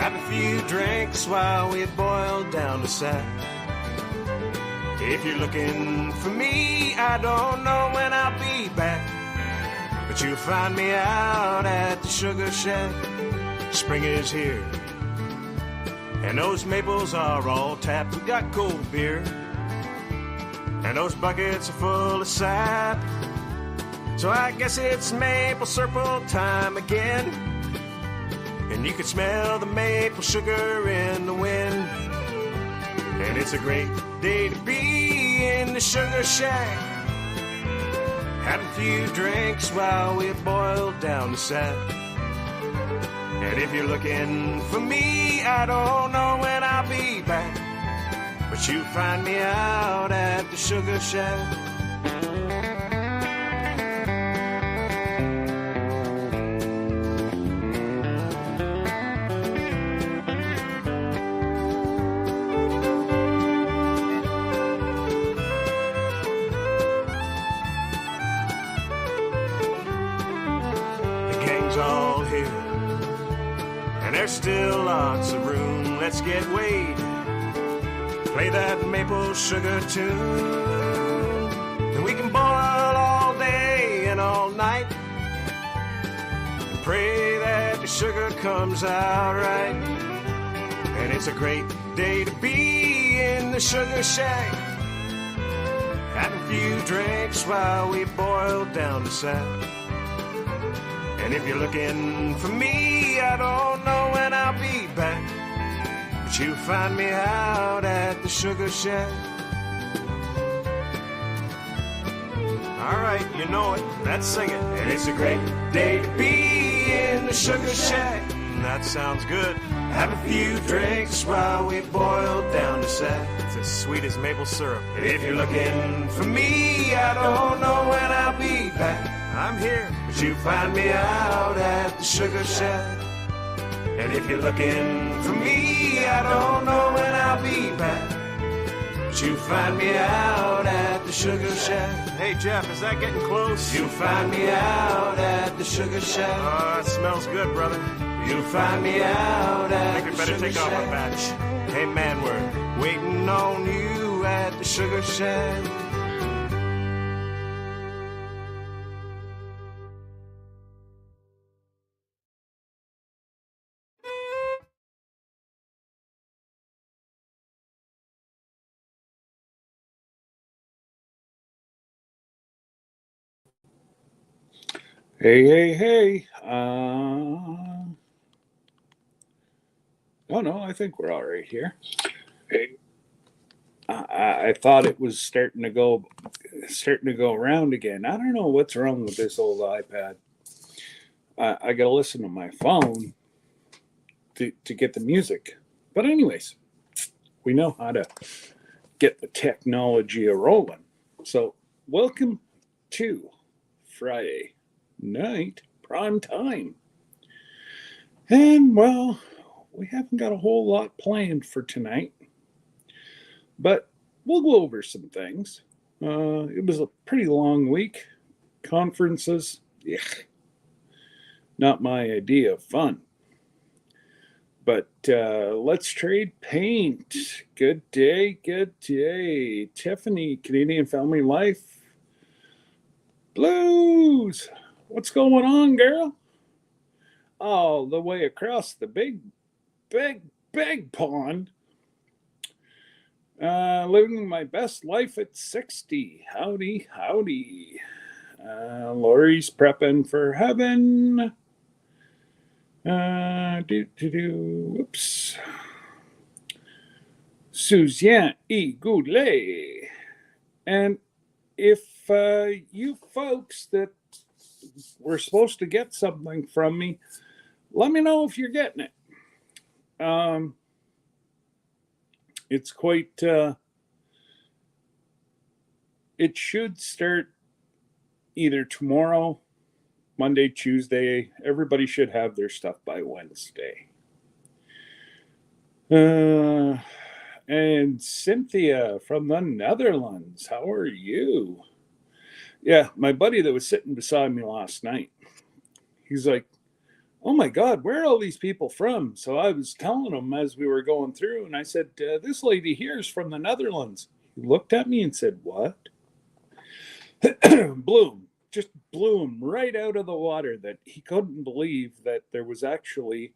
Have a few drinks while we boil down the sap. If you're looking for me, I don't know when I'll be back, but you'll find me out at the Sugar Shack. Spring is here, and those maples are all tapped. We got cold beer, and those buckets are full of sap. So I guess it's maple syrup time again, and you can smell the maple sugar in the wind. And it's a great day to be in the Sugar Shack. Have a few drinks while we boil down the sap. And if you're looking for me, I don't know when I'll be back, but you find me out at the Sugar Shack. All here, and there's still lots of room. Let's get weighed, play that maple sugar tune, and we can boil all day and all night, and pray that the sugar comes out right. And it's a great day to be in the Sugar Shack. Have a few drinks while we boil down the sap. And if you're looking for me, I don't know when I'll be back, but you'll find me out at the Sugar Shack. All right, you know it, let's sing it. And it's a great day to be in the Sugar Shack. That sounds good. Have a few drinks while we boil down the sap. It's as sweet as maple syrup. And if you're looking for me, I don't know when I'll be back. I'm here, but you find me out at the Sugar Shack. And if you're looking for me, I don't know when I'll be back, but you find me out at the Sugar Shack. Hey Jeff, is that getting close? You find me out at the Sugar Shack. Oh, it smells good, brother. You find me out at the Sugar Shack. I think we better take off our batch. Hey man, we're waiting on you at the Sugar Shack. Hey. Oh no, I think we're all right here. Hey, I thought it was starting to go around again. I don't know what's wrong with this old iPad. I got to listen to my phone to get the music. But anyways, we know how to get the technology a rolling. So welcome to Friday night prime time. And well, we haven't got a whole lot planned for tonight, but we'll go over some things. It was a pretty long week. Conferences, not my idea of fun. But let's trade paint. Good day. Tiffany, Canadian Family Life. Blues. What's going on, girl? All the way across the big pond. Living my best life at 60. Howdy. Lori's prepping for heaven. Whoops. Suzanne E. Goulet. And if you folks that were supposed to get something from me, let me know if you're getting it. It's quite, it should start either tomorrow, Monday, Tuesday. Everybody should have their stuff by Wednesday. And Cynthia from the Netherlands, how are you? Yeah, my buddy that was sitting beside me last night, he's like, oh my God, where are all these people from? So I was telling them as we were going through, and I said, this lady here is from the Netherlands. He looked at me and said, what? Just blew him right out of the water, that he couldn't believe that there was actually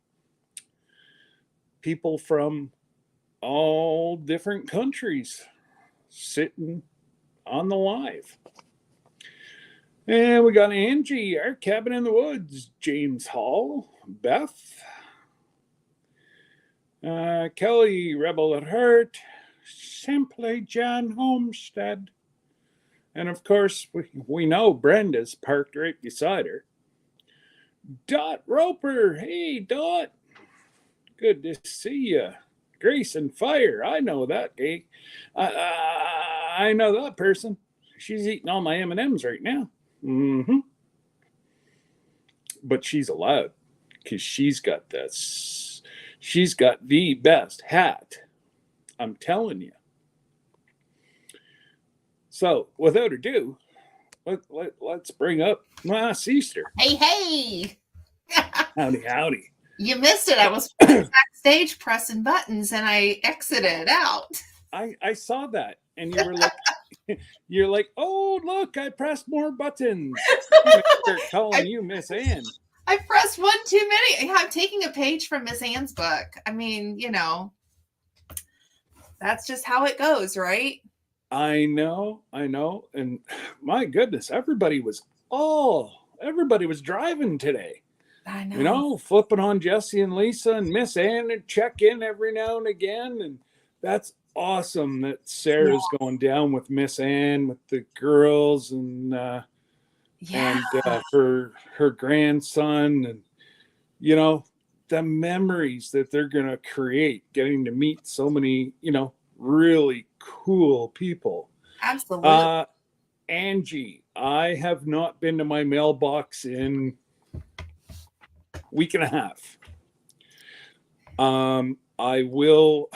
people from all different countries sitting on the live. And we got Angie, our cabin in the woods, James Hall, Beth, Kelly, Rebel at Heart, Simply John Homestead. And of course, we know Brenda's parked right beside her. Dot Roper. Hey, Dot. Good to see you. Grace and Fire. I know that. I know that person. She's eating all my M&Ms right now. Mm-hmm. But she's allowed because she's got this. She's got the best hat. I'm telling you. So, without ado, let's bring up my sister. Hey. Howdy. You missed it. I was backstage pressing buttons and I exited out. I saw that, and you were like, you're like, oh look, I pressed more buttons. They're calling you Miss Ann. I pressed one too many. I'm taking a page from Miss Ann's book. I mean, that's just how it goes, right? I know. And my goodness, everybody was driving today. I know. Flipping on Jesse and Lisa and Miss Ann and check in every now and again. And that's awesome that Sarah's going down with Miss Ann, with the girls and her grandson. And, the memories that they're going to create, getting to meet so many, really cool people. Absolutely. Angie, I have not been to my mailbox in a week and a half. I will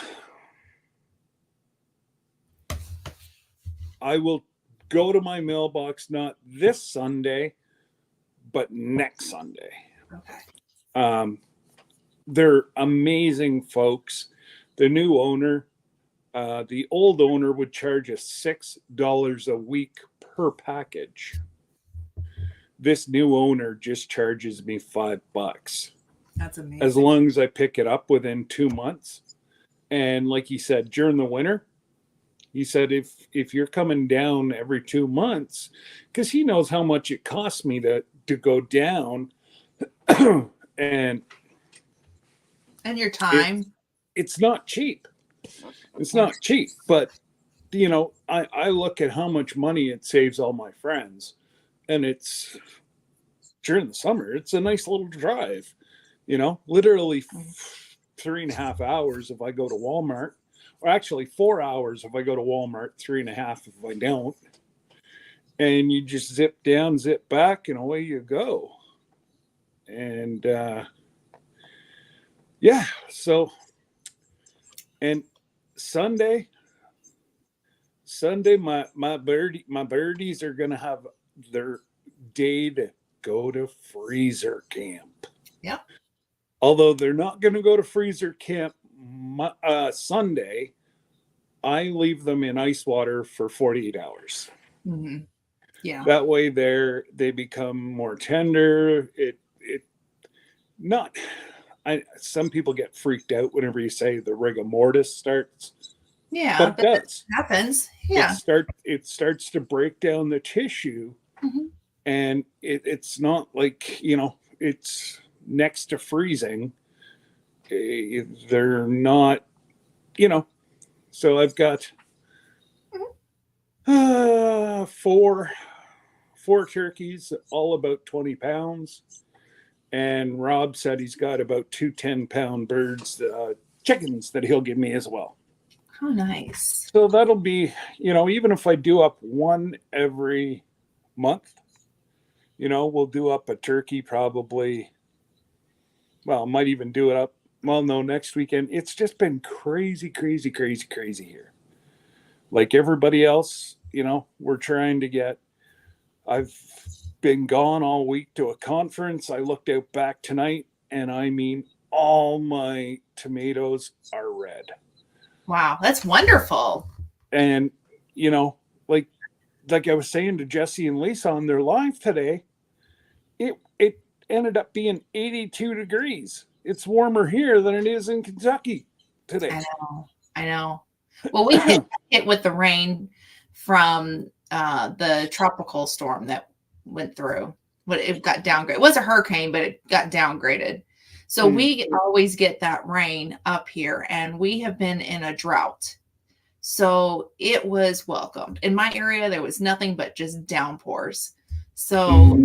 go to my mailbox not this Sunday, but next Sunday. Okay. They're amazing folks. The new owner, the old owner would charge us $6 a week per package. This new owner just charges me $5. That's amazing. As long as I pick it up within 2 months. And like he said, during the winter, he said, if you're coming down every 2 months, because he knows how much it costs me to go down and your time. It's not cheap. It's not cheap, but I look at how much money it saves all my friends, and it's during the summer. It's a nice little drive, literally 3.5 hours if I go to Walmart, or actually 4 hours if I go to Walmart, 3.5 if I don't. And you just zip down, zip back, and away you go. And so, and Sunday, my birdies are gonna have their day to go to freezer camp. Yep. Although they're not gonna go to freezer camp Sunday, I leave them in ice water for 48 hours. Mm-hmm. Yeah. That way they become more tender. Some people get freaked out whenever you say the rigor mortis starts. Yeah, but it does. It happens. Yeah. It starts to break down the tissue, mm-hmm. and it's not like, it's next to freezing. They're not, so I've got four turkeys, all about 20 pounds. And Rob said he's got about 2 10-pound birds, chickens that he'll give me as well. How nice. So that'll be, even if I do up one every month, we'll do up a turkey probably. Well, I might even do it up. Well, no, next weekend. It's just been crazy here. Like everybody else, we're trying to get. I've been gone all week to a conference. I looked out back tonight and I mean all my tomatoes are red. Wow, that's wonderful. And you know, like I was saying to Jesse and Lisa on their live today, it ended up being 82 degrees. It's warmer here than it is in Kentucky today. I know. Well, we hit it with the rain from the tropical storm that went through. But it got downgraded. It was a hurricane, but it got downgraded. So we always get that rain up here, and we have been in a drought. So it was welcomed. In my area, there was nothing but just downpours. So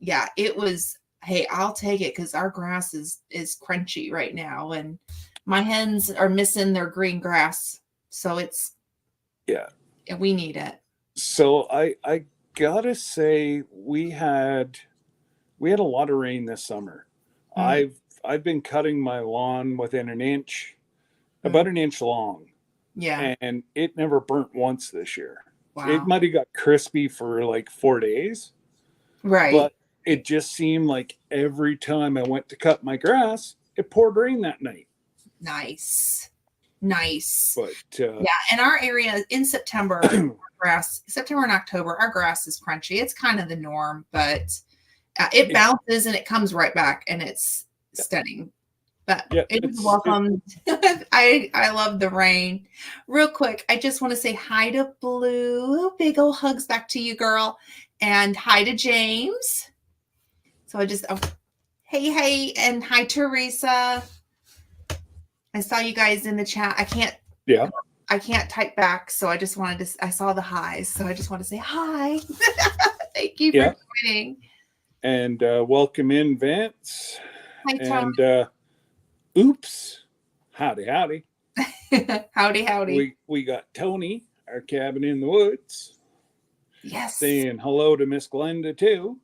yeah, it was, hey, I'll take it because our grass is crunchy right now, and my hens are missing their green grass. So it's we need it. So I gotta say we had a lot of rain this summer. I've been cutting my lawn within an inch, about an inch long. Yeah. And it never burnt once this year. Wow. It might have got crispy for like 4 days. Right. But it just seemed like every time I went to cut my grass, it poured rain that night. Nice. But yeah, in our area in September, September and October, our grass is crunchy. It's kind of the norm, but it bounces and it comes right back, and it's stunning. But it was welcome. I love the rain. Real quick, I just want to say hi to Blue. Big old hugs back to you, girl. And hi to James. So I just, hey, and hi, Teresa. I saw you guys in the chat. I can't type back. So I just wanted to, I saw the highs. So I just want to say hi. Thank you for joining. And welcome in, Vance. Hi, Tom. And oops. Howdy. Howdy. We got Tony, our cabin in the woods. Yes. Saying hello to Miss Glenda too.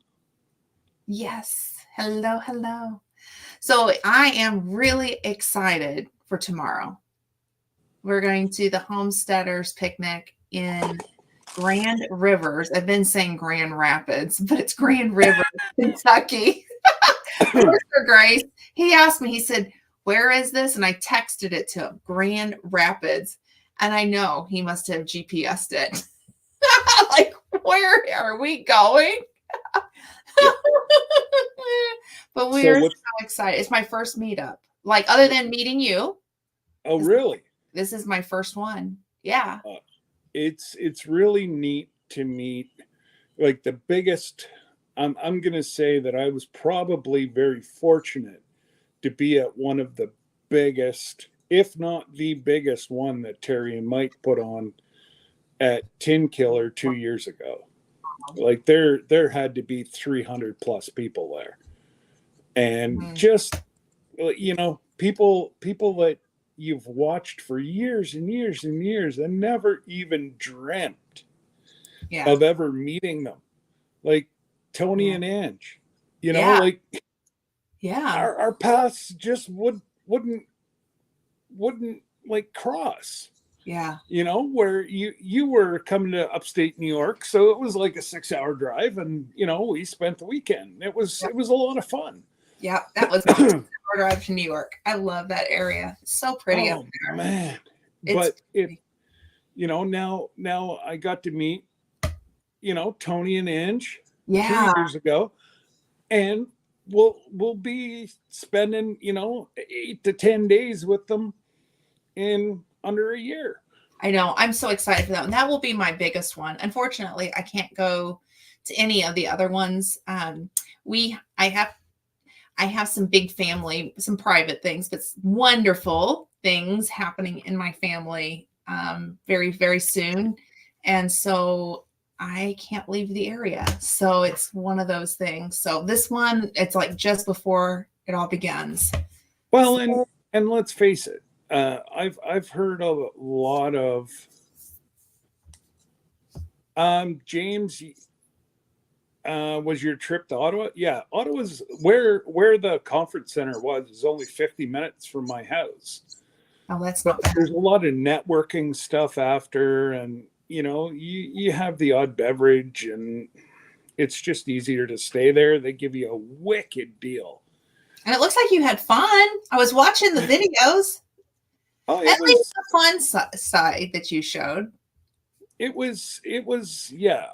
Yes. Hello. So I am really excited for tomorrow. We're going to the Homesteaders picnic in Grand Rivers. I've been saying Grand Rapids, but it's Grand Rivers, Kentucky. Mr. Grace, he asked me, he said, where is this? And I texted it to him, Grand Rapids. And I know he must have GPSed it. Like, where are we going? But we are so excited. It's my first meetup. Like, other than meeting you. Oh, really? This is my first one. Yeah. It's really neat to meet, like, the biggest. I'm going to say that I was probably very fortunate to be at one of the biggest, if not the biggest one that Terry and Mike put on at Tin Killer 2 years ago. Like there had to be 300 plus people there. And just, you know, people that you've watched for years and years and years and never even dreamt of ever meeting them. Like Tony and Ange, you know, like our paths just wouldn't like cross. Yeah. You know, where you were coming to upstate New York, so it was like a 6-hour drive, and you know, we spent the weekend. It was a lot of fun. Yeah, that was a 6-hour drive to New York. I love that area. It's so pretty up there. Man. But it, you know, now I got to meet, you know, Tony and Ange 2 years ago, and we'll be spending, you know, 8 to 10 days with them in under a year. I know. I'm so excited for that. And that will be my biggest one. Unfortunately, I can't go to any of the other ones. I have some big family, some private things, but wonderful things happening in my family very, very soon. And so I can't leave the area. So it's one of those things. So this one, it's like just before it all begins. Well, and let's face it. I've heard of a lot of James. Was your trip to Ottawa? Yeah, Ottawa's where the conference center was is only 50 minutes from my house. Oh, that's not bad. There's a lot of networking stuff after, and you know, you have the odd beverage, and it's just easier to stay there. They give you a wicked deal. And it looks like you had fun. I was watching the videos. Oh, At least the fun side that you showed. it was, yeah.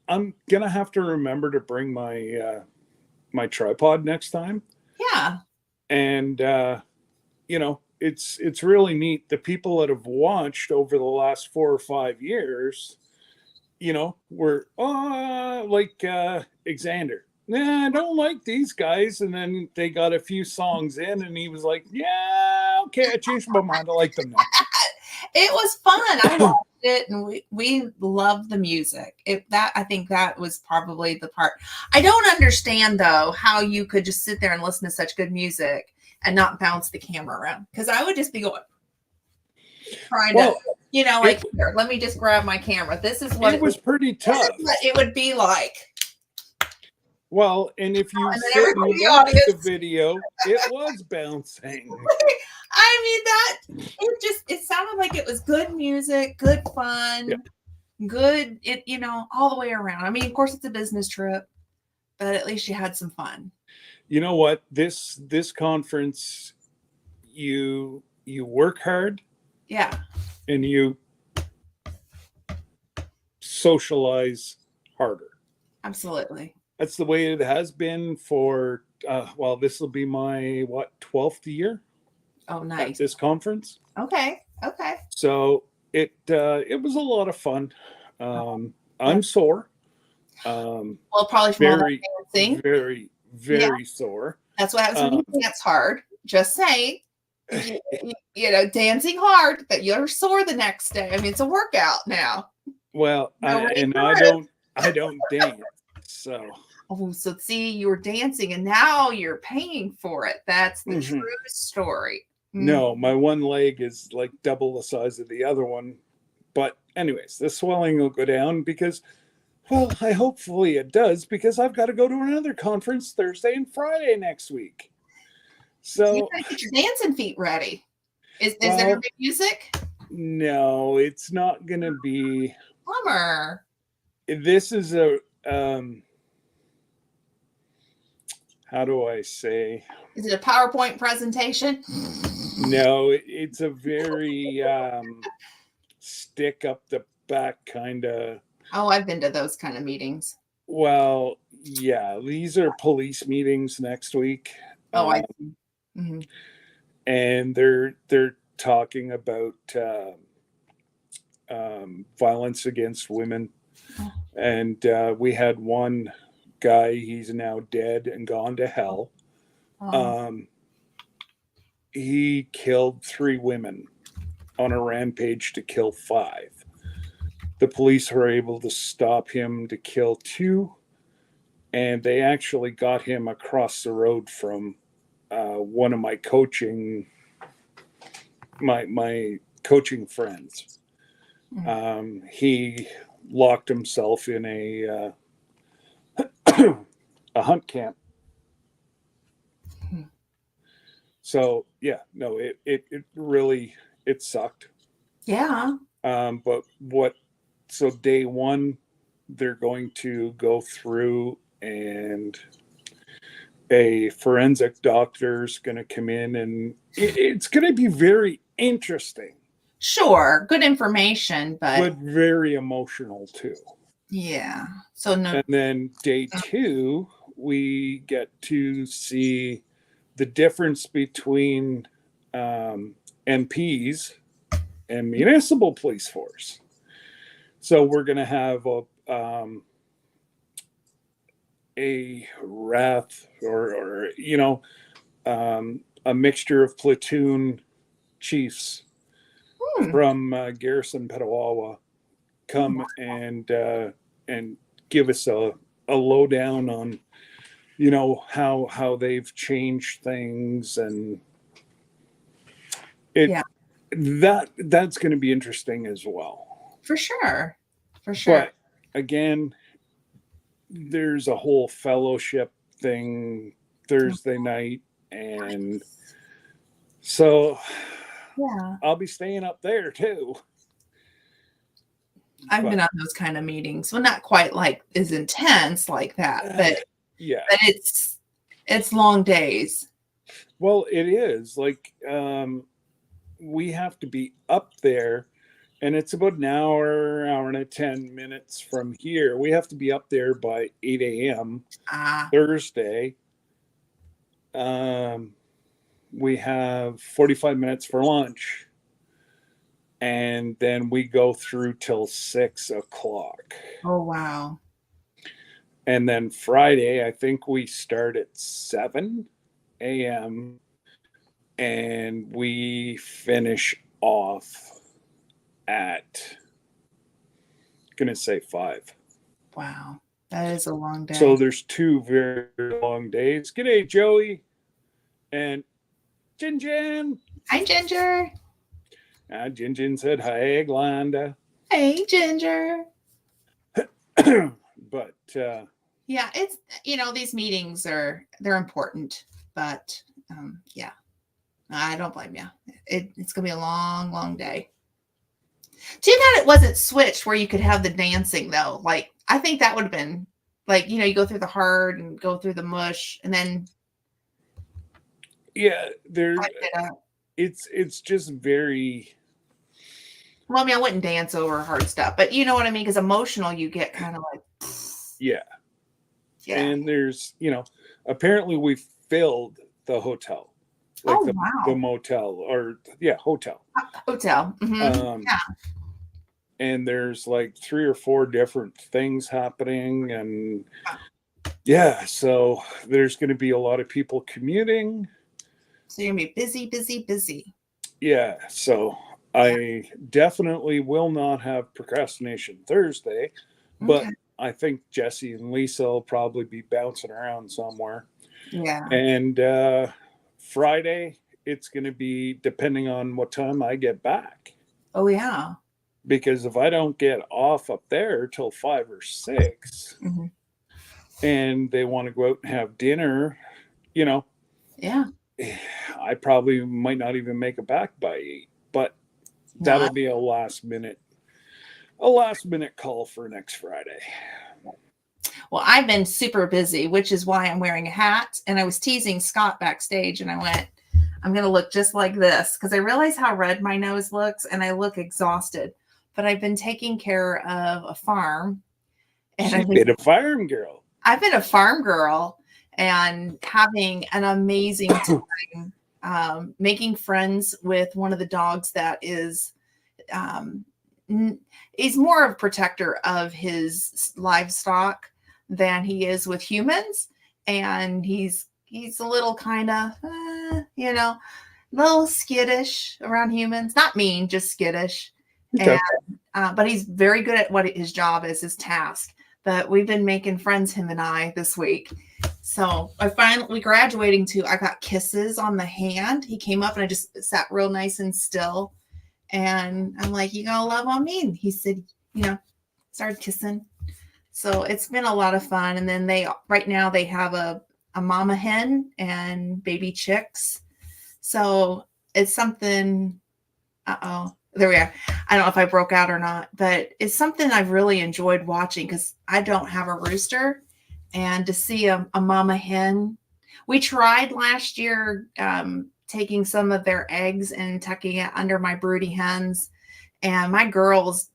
I'm gonna have to remember to bring my my tripod next time. Yeah. And it's really neat. The people that have watched over the last 4 or 5 years, were like Xander. Nah, I don't like these guys. And then they got a few songs in, and he was like, "Yeah, okay, I changed my mind. I like them now." It was fun. I watched it, and we love the music. I think that was probably the part. I don't understand though how you could just sit there and listen to such good music and not bounce the camera around, because I would just be going trying to, like, here, let me just grab my camera. This is what it was pretty tough. This is what it would be like. Well, and if you And then sit and everybody in the watch the audience. video, it was bouncing. I mean, it sounded like it was good music, good fun, good, all the way around. I mean, of course it's a business trip, but at least you had some fun. You know what? This conference, you work hard. Yeah. And you socialize harder. Absolutely. That's the way it has been for this will be my 12th year. Oh, nice. At this conference. Okay. So it was a lot of fun. I'm sore. Well, probably from all the dancing. Very sore. That's what happens when you dance hard. Just saying. Dancing hard, that you're sore the next day. I mean, it's a workout now. Well, I don't dance. So. Oh, so see, you were dancing and now you're paying for it. That's the true story. No, my one leg is like double the size of the other one. But anyways, the swelling will go down because, well, hopefully it does, because I've got to go to another conference Thursday and Friday next week. So you gotta get your dancing feet ready. Is there gonna be music? No, it's not gonna be. Bummer. This is a how do I say? Is it a PowerPoint presentation? No, it's a very stick up the back kind of. Oh, I've been to those kind of meetings. Well, yeah, these are police meetings next week. Oh, I see. Mm-hmm. And they're talking about violence against women. Oh. And we had one guy, he's now dead and gone to hell. Oh. He killed 3 women on a rampage to kill 5. The police were able to stop him to kill 2, and they actually got him across the road from one of my coaching friends. He locked himself in a hunt camp. So yeah, no, it really, it sucked. Yeah. So day 1, they're going to go through, and a forensic doctor's going to come in, and it's going to be very interesting. Sure. Good information, but very emotional too. Yeah. So no. And then day 2, we get to see the difference between MPs and municipal police force. So we're going to have a wrath or a mixture of platoon chiefs from Garrison Petawawa come and give us a lowdown on how they've changed things, and that's going to be interesting as well. For sure. But again, there's a whole fellowship thing Thursday night, and so I'll be staying up there too. I've been on those kind of meetings. Well, not quite like as intense like that, but but it's long days. Well, it is like we have to be up there, and it's about an hour and 10 minutes from here. We have to be up there by 8 a.m. Ah, Thursday. Um, we have 45 minutes for lunch, and then we go through till 6 o'clock. oh wow. And then Friday, I think we start at 7 a.m. and we finish off at, gonna say 5. Wow. That is a long day. So there's 2 very long days. G'day, Joey and Jin Jin. Hi, Ginger. Jin Jin said hi, Glenda. Hey, Ginger. But Yeah, it's, these meetings they're important, but yeah, I don't blame you. It's gonna be a long, long day. Too bad it wasn't switched where you could have the dancing though. Like I think that would have been like, you go through the hard and go through the mush and then yeah, there pipe it up. it's just very, Well, I mean, I wouldn't dance over hard stuff, but you know what I mean? Because emotional, you get kind of like, yeah. yeah. And there's, apparently we filled the hotel, like Oh, the wow. motel, or hotel. Hotel. Mhm. Yeah. And there's like 3 or 4 different things happening, and yeah, so there's going to be a lot of people commuting. So you're going to be busy, busy, busy. Yeah, so I definitely will not have procrastination Thursday, but Okay. I think Jesse and Lisa will probably be bouncing around somewhere. Yeah. And Friday, it's going to be depending on what time I get back. Oh, yeah. Because if I don't get off up there till 5 or 6, Mhm. and they want to go out and have dinner, Yeah. I probably might not even make it back by 8. But that'll be a last minute call for next Friday. Well, I've been super busy, which is why I'm wearing a hat. And I was teasing Scott backstage, and I went, I'm going to look just like this because I realize how red my nose looks and I look exhausted. But I've been taking care of a farm. And She's been a farm girl. I've been a farm girl and having an amazing time making friends with one of the dogs that is he's more of a protector of his livestock than he is with humans. And he's a little kind of, a little skittish around humans. Not mean, just skittish. Okay. And, but he's very good at what his job is, his task. But we've been making friends, him and I, this week. So I finally graduating to, I got kisses on the hand. He came up and I just sat real nice and still. And I'm like, you gonna love on me? And he said, started kissing. So it's been a lot of fun. And then right now they have a mama hen and baby chicks. So it's something, there we are. I don't know if I broke out or not, but it's something I've really enjoyed watching because I don't have a rooster. And to see a mama hen, we tried last year taking some of their eggs and tucking it under my broody hens. And my girls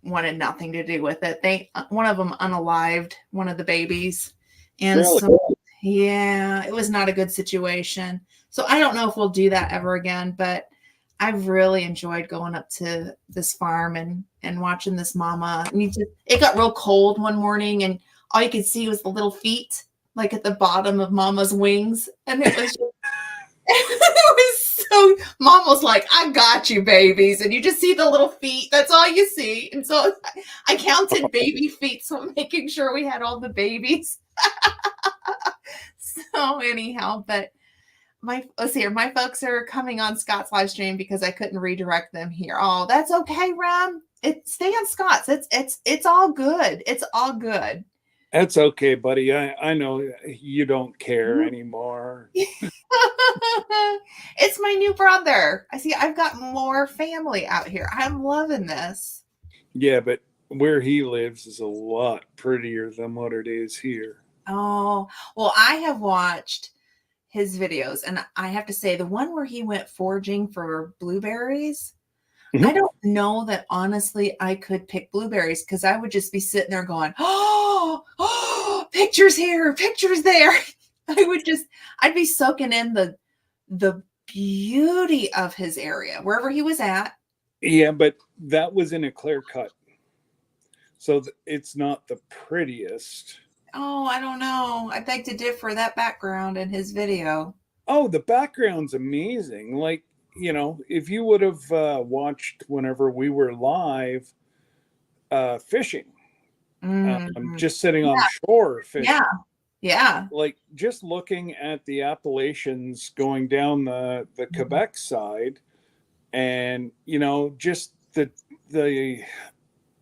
wanted nothing to do with it. One of them unalived one of the babies. And Really? So, yeah, it was not a good situation. So I don't know if we'll do that ever again, but I've really enjoyed going up to this farm and watching this mama. And it got real cold one morning and all you could see was the little feet, like at the bottom of mama's wings. And it was so mom was like, I got you, babies. And you just see the little feet. That's all you see. And so I counted baby feet. So I'm making sure we had all the babies. So anyhow, but my folks are coming on Scott's live stream because I couldn't redirect them here. Oh, that's okay, Ram. Stay on Scott's. It's all good. It's all good. That's okay, buddy. I know you don't care anymore. It's my new brother. I've got more family out here. I'm loving this. Yeah, but where he lives is a lot prettier than what it is here. Oh, well, I have watched his videos, and I have to say, the one where he went foraging for blueberries, Mhm. I don't know that honestly I could pick blueberries because I would just be sitting there going, oh, pictures here, pictures there. I'd be soaking in the beauty of his area wherever he was at. Yeah, but that was in a clear cut. So it's not the prettiest. Oh, I don't know. I'd beg to differ. That background in his video. Oh, the background's amazing. Like, if you would have watched whenever we were live fishing, just sitting on shore fishing. Yeah. Like just looking at the Appalachians going down the Quebec side, and just the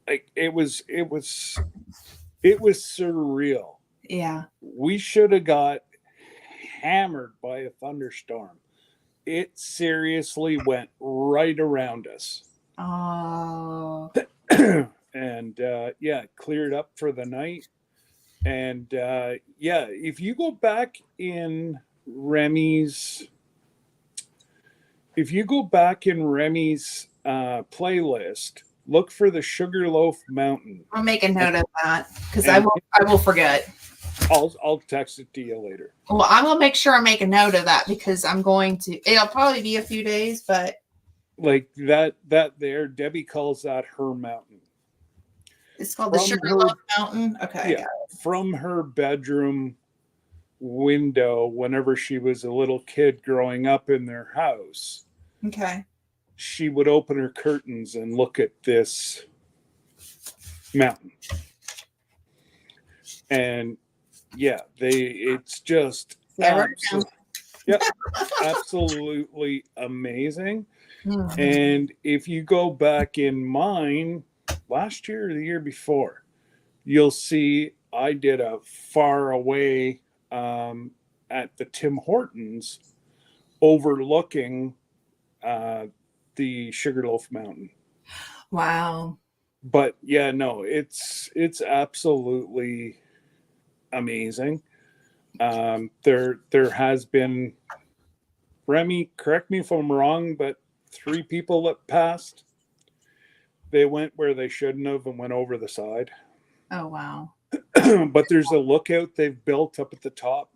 like it was surreal. Yeah. We should have got hammered by a thunderstorm. It seriously went right around us. Oh. And cleared up for the night. And if you go back in Remy's playlist, look for the Sugarloaf Mountain. I'll make a note of that because I will forget. I'll text it to you later. Well, I'm gonna make sure I make a note of that because it'll probably be a few days, but like that there, Debbie calls that her mountain. It's called the Sugarloaf Mountain. Okay. Yeah, from her bedroom window whenever she was a little kid growing up in their house. Okay. She would open her curtains and look at this mountain. And it's just absolutely amazing. Mm-hmm. And if you go back in mine last year or the year before, you'll see I did a far away at the Tim Hortons overlooking the Sugarloaf Mountain. Wow. But it's absolutely amazing. There has been, Remy, correct me if I'm wrong, but 3 people that passed, they went where they shouldn't have and went over the side. Oh, wow. But there's a lookout they've built up at the top.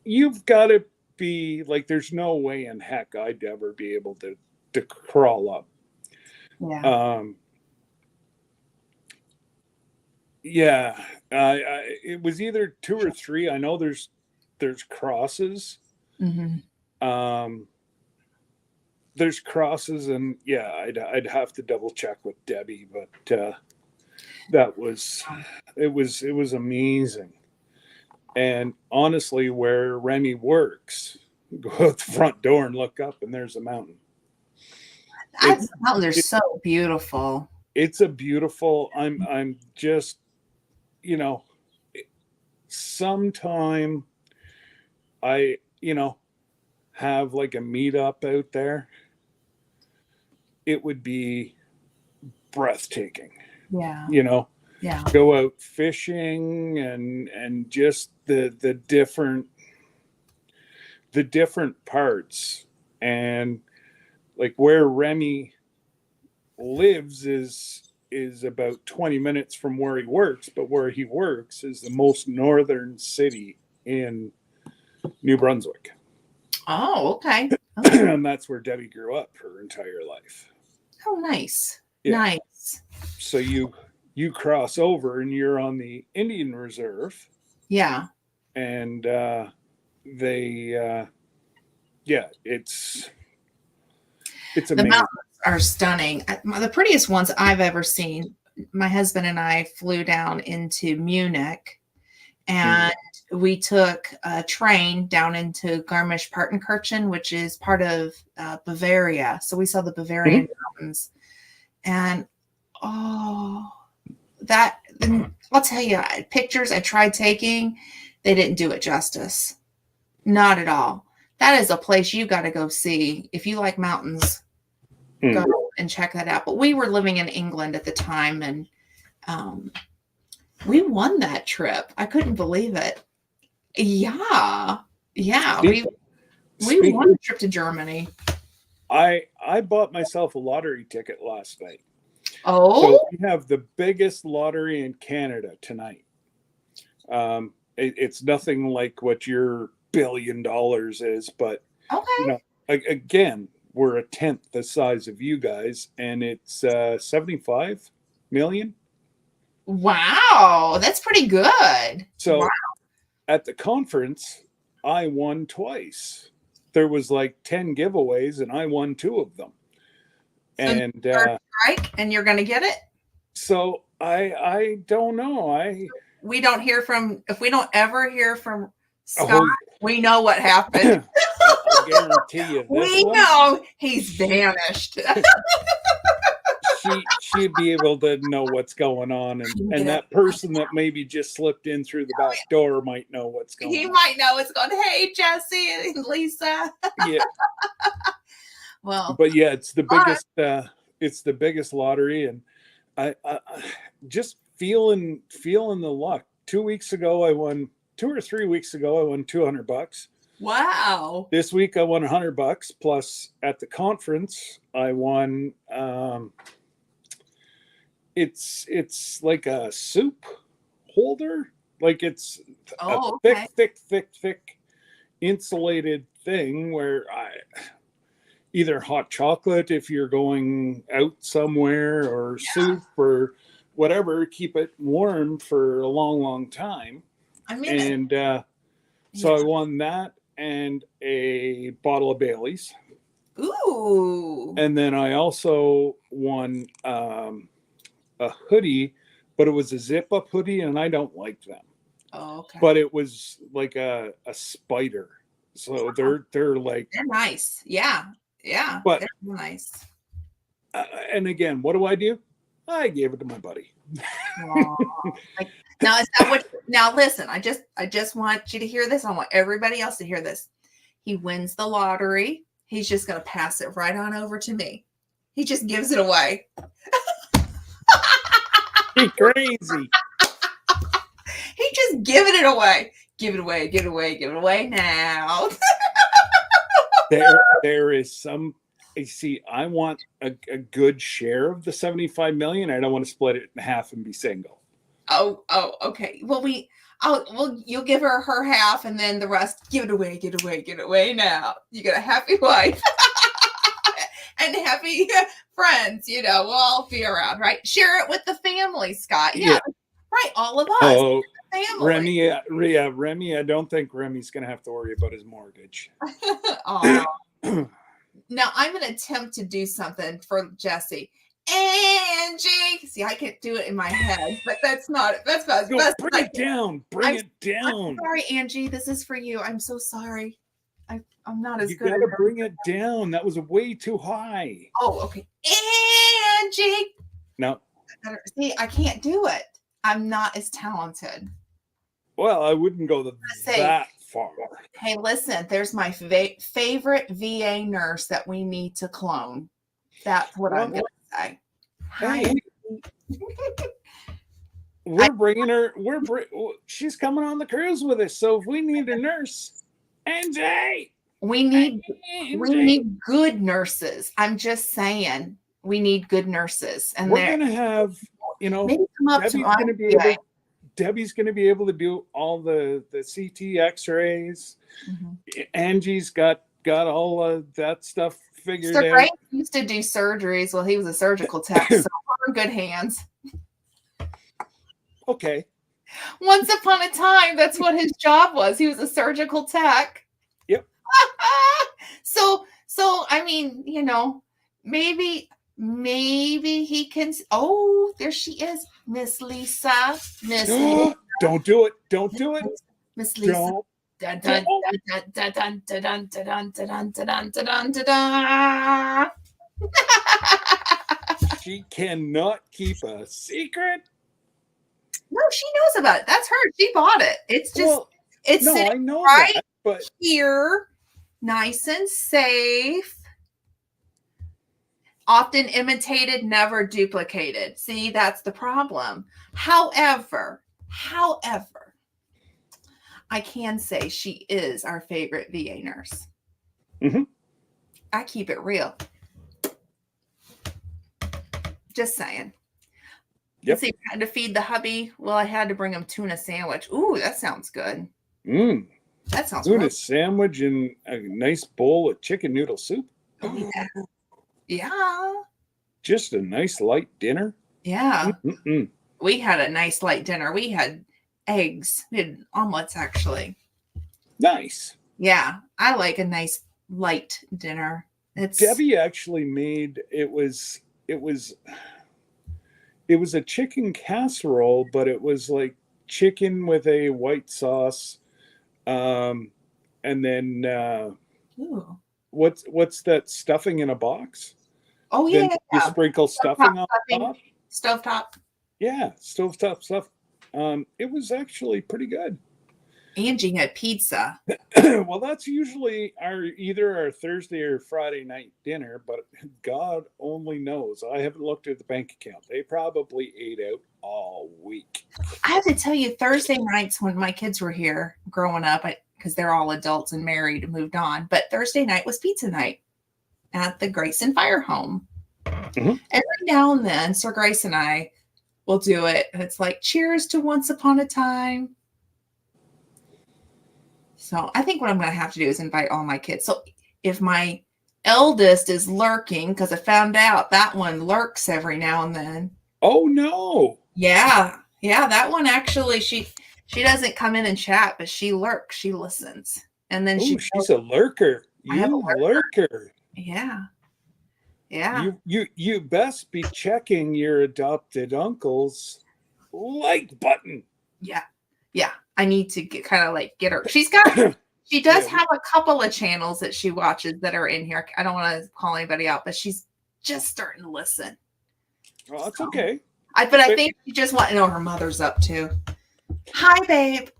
You've got to be like, there's no way in heck I'd ever be able to crawl up. Yeah. It was either 2 or 3. I know there's crosses. Mm-hmm. There's crosses, and I'd have to double check with Debbie, but it was amazing. And honestly, where Remy works, go out the front door and look up, and there's a mountain. Mountains are so beautiful. It's a beautiful. I'm just, sometime I have like a meetup out there. It would be breathtaking. Yeah. Go out fishing and just the different parts, and like where Remy lives is about 20 minutes from where he works, but where he works is the most northern city in New Brunswick. Oh, okay. And that's where Debbie grew up her entire life. Oh, nice. Yeah. Nice. So you cross over and you're on the Indian Reserve. Yeah. And it's amazing. The mountains are stunning. The prettiest ones I've ever seen. My husband and I flew down into Munich, and we took a train down into Garmisch-Partenkirchen, which is part of Bavaria. So we saw the Bavarian mountains, and I'll tell you, pictures I tried taking, they didn't do it justice. Not at all. That is a place you got to go see. If you like mountains, go and check that out. But we were living in England at the time, and We won that trip. I couldn't believe it. Yeah. Yeah. We won a trip to Germany. I bought myself a lottery ticket last night. Oh. So we have the biggest lottery in Canada tonight. It's nothing like what your $1 billion is, but Okay. again, we're a tenth the size of you guys, and it's 75 million. Wow, that's pretty good. So Wow. at the conference, I won twice. There was like 10 giveaways, and I won 2 of them. And strike, and you're going to get it. So I don't know. We don't hear from, if we don't ever hear from Scott, we know what happened. I guarantee you. We know he's vanished. She'd be able to know what's going on, and that person that maybe just slipped in through the back door might know what's going on. He might know what's going on. Hey, Jesse and Lisa. Yeah. Well, but yeah, it's the biggest lottery, and I just feeling the luck. 2 weeks ago I won 2 or 3 weeks ago I won $200. Wow. This week I won $100, plus at the conference I won it's like a soup holder, like it's a thick insulated thing where either hot chocolate if you're going out somewhere, or soup or whatever, keep it warm for a long time. So I won that and a bottle of Bailey's. Ooh. And then I also won a hoodie, but it was a zip up hoodie, and I don't like them. Oh, okay. But it was like a spider. So they're like, they're nice. Yeah. But they're nice. And again, what do? I gave it to my buddy. Now is that what? Now listen, I just want you to hear this. I want everybody else to hear this. He wins the lottery. He's just going to pass it right on over to me. He just gives it away. He's crazy. He just giving it away. Give it away now. There is some. You see, I want a good share of the 75 million. I don't want to split it in half and be single. Oh, okay. Well, you'll give her half, and then the rest, give it away now. You got a happy wife and happy friends. We'll all be around, right? Share it with the family, Scott. Yeah. Right. All of us. Oh, family. Remy. I don't think Remy's going to have to worry about his mortgage. Now I'm going to attempt to do something for Jesse. Angie, see, I can't do it in my head, but that's not it. Bring it down. Bring it down. I'm sorry, Angie. This is for you. I'm so sorry. I'm not as good. You got to bring it down. That was way too high. Oh, okay. Angie. No. See, I can't do it. I'm not as talented. Well, I wouldn't go that far. Hey, listen, there's my favorite VA nurse that we need to clone. That's what I'm going to say. Hey, we're bringing her. She's coming on the cruise with us. So if we need a nurse, Angie, we need good nurses. I'm just saying, we need good nurses, and we're going to have, maybe come up Debbie's going to be able to do all the CT X-rays. Mm-hmm. Angie's got all of that stuff figured out. Ray used to do surgeries. Well, he was a surgical tech, so we're in good hands. Okay. Once upon a time, that's what his job was. He was a surgical tech. Yep. So I mean, maybe he can. Oh, there she is, Miss Lisa. Miss Lisa. Don't do it. Don't do it. Miss Lisa. Don't. Dun, dun, dun, dun, dun, dun, dun, dun, dun, dun, dun, dun, dun. She cannot keep a secret. No, she knows about it. That's her. She bought it. It's just it's sitting I know right that, but here, nice and safe. Often imitated, never duplicated. See, that's the problem. However, However, I can say she is our favorite VA nurse. Mhm. I keep it real. Just saying. Yep. See, I had to feed the hubby. Well, I had to bring him tuna sandwich. Ooh, that sounds good. Mm. That sounds Tuna really sandwich and a nice bowl of chicken noodle soup. Oh, yeah. Yeah. Just a nice light dinner. Yeah. Mm-mm. We had a nice light dinner. We had eggs. We had omelets, actually. Nice. Yeah. I like a nice light dinner. It's Debbie actually made it was a chicken casserole, but it was like chicken with a white sauce. And then Ooh. what's that stuffing in a box? Oh, Then yeah. you sprinkle stuffing on Stuffing. top. Stovetop. Yeah, stovetop stuff. It was actually pretty good. Angie had pizza. Well, that's usually either our Thursday or Friday night dinner, but God only knows. I haven't looked at the bank account. They probably ate out all week. I have to tell you, Thursday nights when my kids were here growing up, because they're all adults and married and moved on, but Thursday night was pizza night at the Grayson Fire Home. Mhm. Every now and then, Sir Grace and I will do it. And it's like, cheers to once upon a time. So I think what I'm going to have to do is invite all my kids. So if my eldest is lurking, because I found out that one lurks every now and then. Oh no. Yeah. Yeah. That one actually, she doesn't come in and chat, but she lurks. She listens. And then she's a lurker. I have a lurker. Yeah. Yeah. You best be checking your adopted uncle's like button. Yeah. Yeah. I need to get her. She does have a couple of channels that she watches that are in here. I don't want to call anybody out, but she's just starting to listen. Well, that's okay. I think she just wants to know her mother's up too. Hi, babe.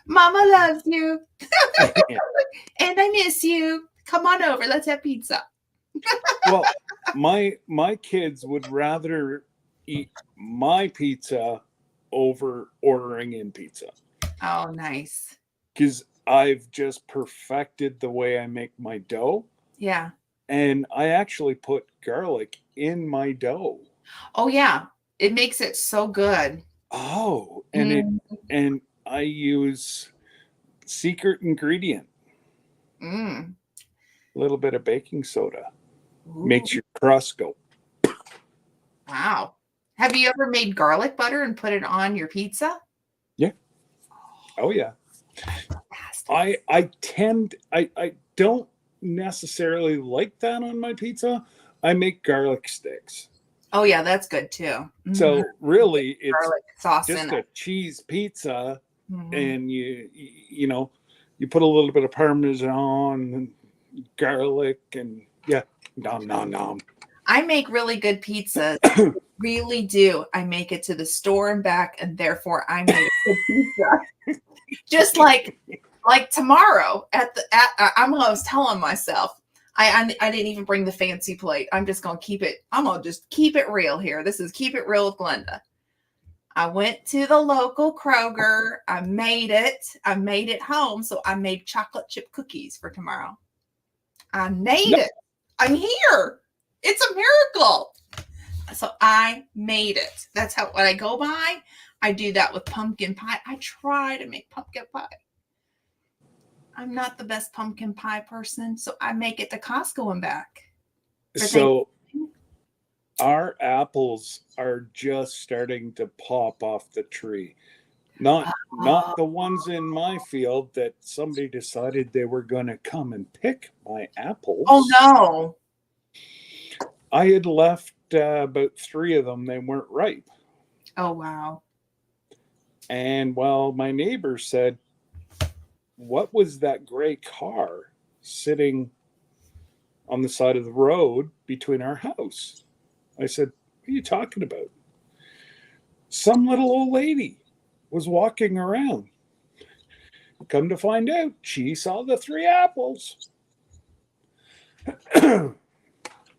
Mama loves you. And I miss you. Come on over. Let's have pizza. Well, my kids would rather eat my pizza over ordering in pizza. Oh, nice. Because I've just perfected the way I make my dough. Yeah. And I actually put garlic in my dough. Oh, yeah. It makes it so good. Oh, and I use secret ingredient. A little bit of baking soda. Ooh. Makes your crust go. Wow. Have you ever made garlic butter and put it on your pizza? Yeah. Oh yeah. I don't necessarily like that on my pizza. I make garlic sticks. Oh yeah, that's good too. Mm-hmm. So really it's garlic sauce just in a it. cheese pizza, Mm-hmm. and you put a little bit of Parmesan and garlic and nom. I make really good pizza. Really do. I make it to the store and back, and therefore I make good pizza. Just like tomorrow I was telling myself I didn't even bring the fancy plate. I'm just gonna keep it real here. This is Keep It Real with Glenda. I went to the local Kroger. I made it home. So I made chocolate chip cookies for tomorrow. I made it. I'm here. It's a miracle. So I made it. That's what I go by. I do that with pumpkin pie. I try to make pumpkin pie. I'm not the best pumpkin pie person, so I make it to Costco and back. So our apples are just starting to pop off the tree. Not the ones in my field that somebody decided they were going to come and pick my apples. Oh no. I had left about 3 of them. They weren't ripe. Oh, wow. And my neighbor said, what was that gray car sitting on the side of the road between our house? I said, what are you talking about? Some little old lady was walking around. Come to find out, she saw the 3 apples.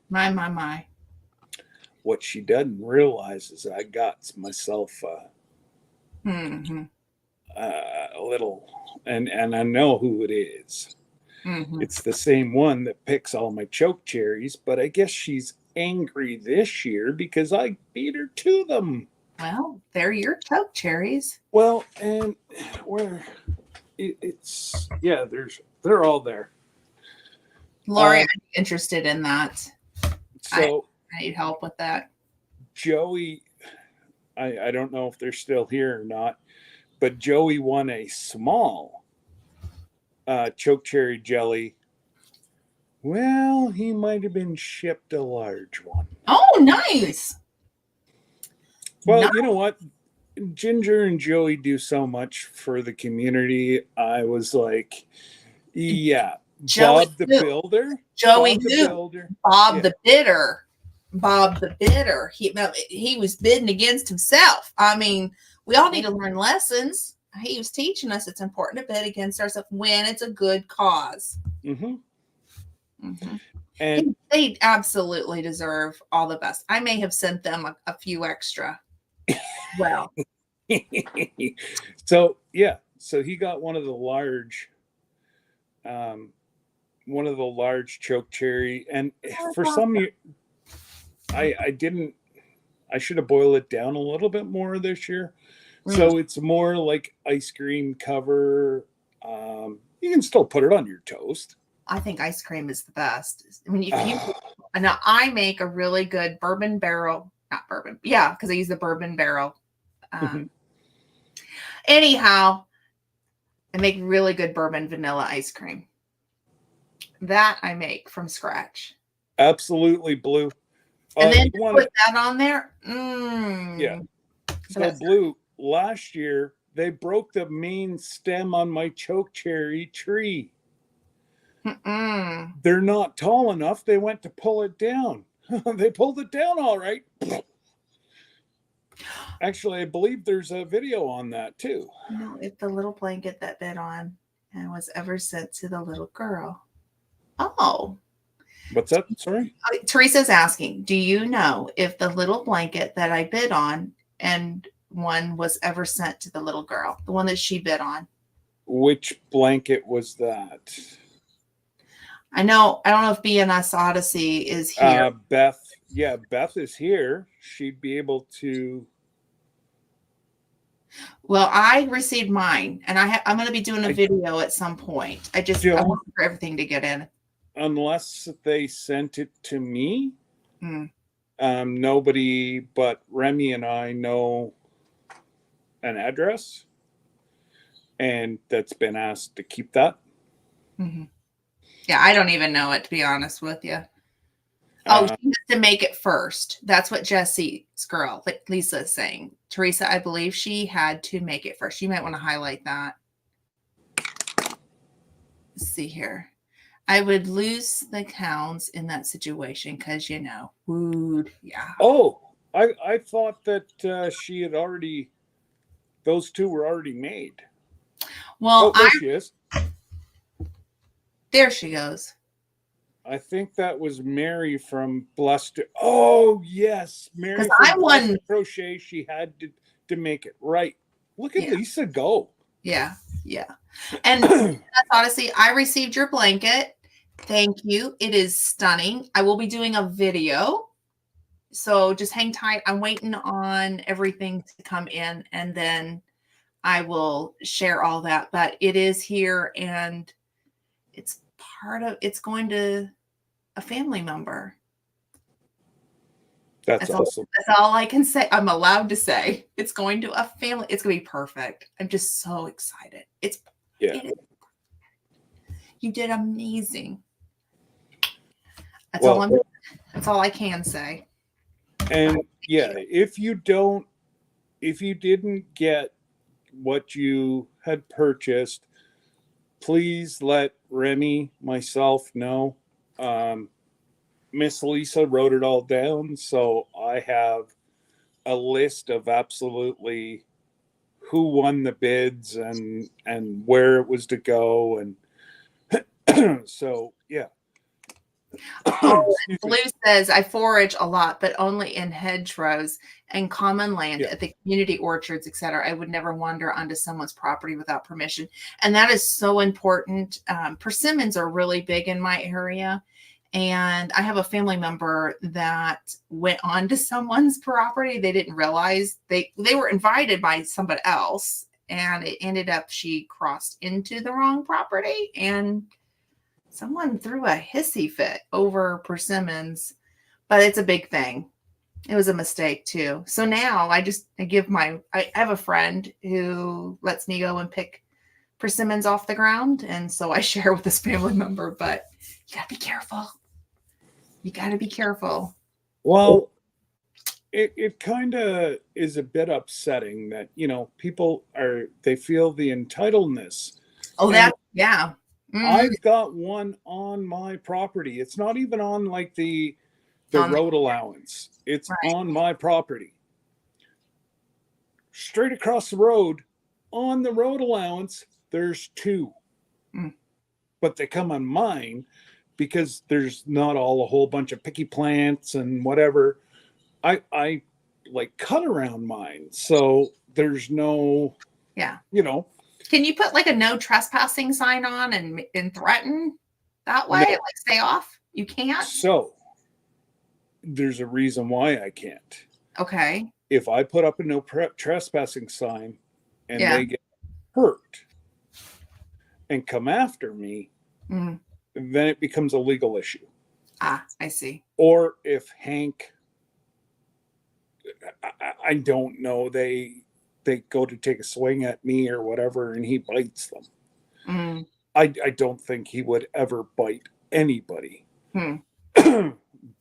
My. what she doesn't realize is I got myself Mm-hmm. a little, and I know who it is. Mm-hmm. It's the same one that picks all my choke cherries, but I guess she's angry this year because I beat her to them. Well, they're your choke cherries. Well, and where they're all there. Lori, I'm interested in that. So I need help with that. Joey, I don't know if they're still here or not, but Joey won a small choke cherry jelly. Well, he might have been shipped a large one. Oh, nice. Well, Nice. you know what? Ginger and Joey do so much for the community. I was like, yeah, Joey Bob the who? Builder. Joey Bob the who? Builder. Bob Yeah. the Bidder. Bob the Bidder. He was bidding against himself. I mean, we all need to learn lessons. He was teaching us it's important to bid against ourselves when it's a good cause. Mm-hmm. Mm-hmm. And they absolutely deserve all the best. I may have sent them a few extra. Well, so he got one of the large choke cherry, and for some, I should have boiled it down a little bit more this year. So it's more like ice cream cover. You can still put it on your toast. I think ice cream is the best. I mean, now I make a really good bourbon barrel, not bourbon. Yeah, because I use the bourbon barrel. Anyhow, I make really good bourbon vanilla ice cream. That I make from scratch. Absolutely, Blue. And then put that on there. Yeah. So Blue, last year they broke the main stem on my choke cherry tree. They're not tall enough. They went to pull it down. They pulled it down all right. Actually, I believe there's a video on that too. No, if the little blanket that bid on and was ever sent to the little girl. Oh. What's that? Sorry? Teresa's asking, do you know if the little blanket that I bid on and one was ever sent to the little girl, the one that she bid on? Which blanket was that? I don't know if BNS Odyssey is here. Beth. Yeah, Beth is here. She'd be able to. Well, I received mine, and I'm going to be doing a video at some point. I want for everything to get in. Unless they sent it to me, nobody but Remy and I know an address, and that's been asked to keep that. Mm-hmm. Yeah, I don't even know it, to be honest with you. Oh, she has to make it first. That's what Jesse's girl, like Lisa, is saying. Teresa, I believe she had to make it first. You might want to highlight that. Let's see here. I would lose the hounds in that situation because, wood. Yeah. Oh, I thought that she had already, those two were already made. Well, there she is. There she goes. I think that was Mary from Blessed. Oh, yes. Mary from Blessed Crochet. She had to make it. Right. Look at Lisa go. Yeah. Yeah. And that's honestly, I received your blanket. Thank you. It is stunning. I will be doing a video. So just hang tight. I'm waiting on everything to come in, and then I will share all that. But it is here, and it's going to a family member. That's awesome. That's all I can say. I'm allowed to say it's going to a family. It's going to be perfect. I'm just so excited. You did amazing. That's all I can say. And if you didn't get what you had purchased, please let Remy, myself know. Miss Lisa wrote it all down, so I have a list of absolutely who won the bids and where it was to go, and so Oh, Excuse me. Blue says, I forage a lot, but only in hedgerows and common land Yeah. at the community orchards, etc. I would never wander onto someone's property without permission. And that is so important. Persimmons are really big in my area. And I have a family member that went onto someone's property. They didn't realize they were invited by somebody else. And it ended up she crossed into the wrong property and someone threw a hissy fit over persimmons, but it's a big thing. It was a mistake too. So now I have a friend who lets me go and pick persimmons off the ground. And so I share with this family member, but you gotta be careful. You gotta be careful. Well, it kind of is a bit upsetting that, people they feel the entitledness. Oh, And yeah. Mhm. I've got one on my property. It's not even on like the road allowance. It's Right. on my property. Straight across the road on the road allowance, there's two. Mm. But they come on mine because there's not a whole bunch of picky plants and whatever. I like cut around mine. So there's no, Yeah. Can you put like a no trespassing sign on and threaten that way? No. Like stay off? You can't? So there's a reason why I can't. Okay. If I put up a no trespassing sign and Yeah. they get hurt and come after me, Mm. then it becomes a legal issue. Ah, I see. Or if Hank, I don't know, they go to take a swing at me or whatever and he bites them. Mm. I don't think he would ever bite anybody. Hmm.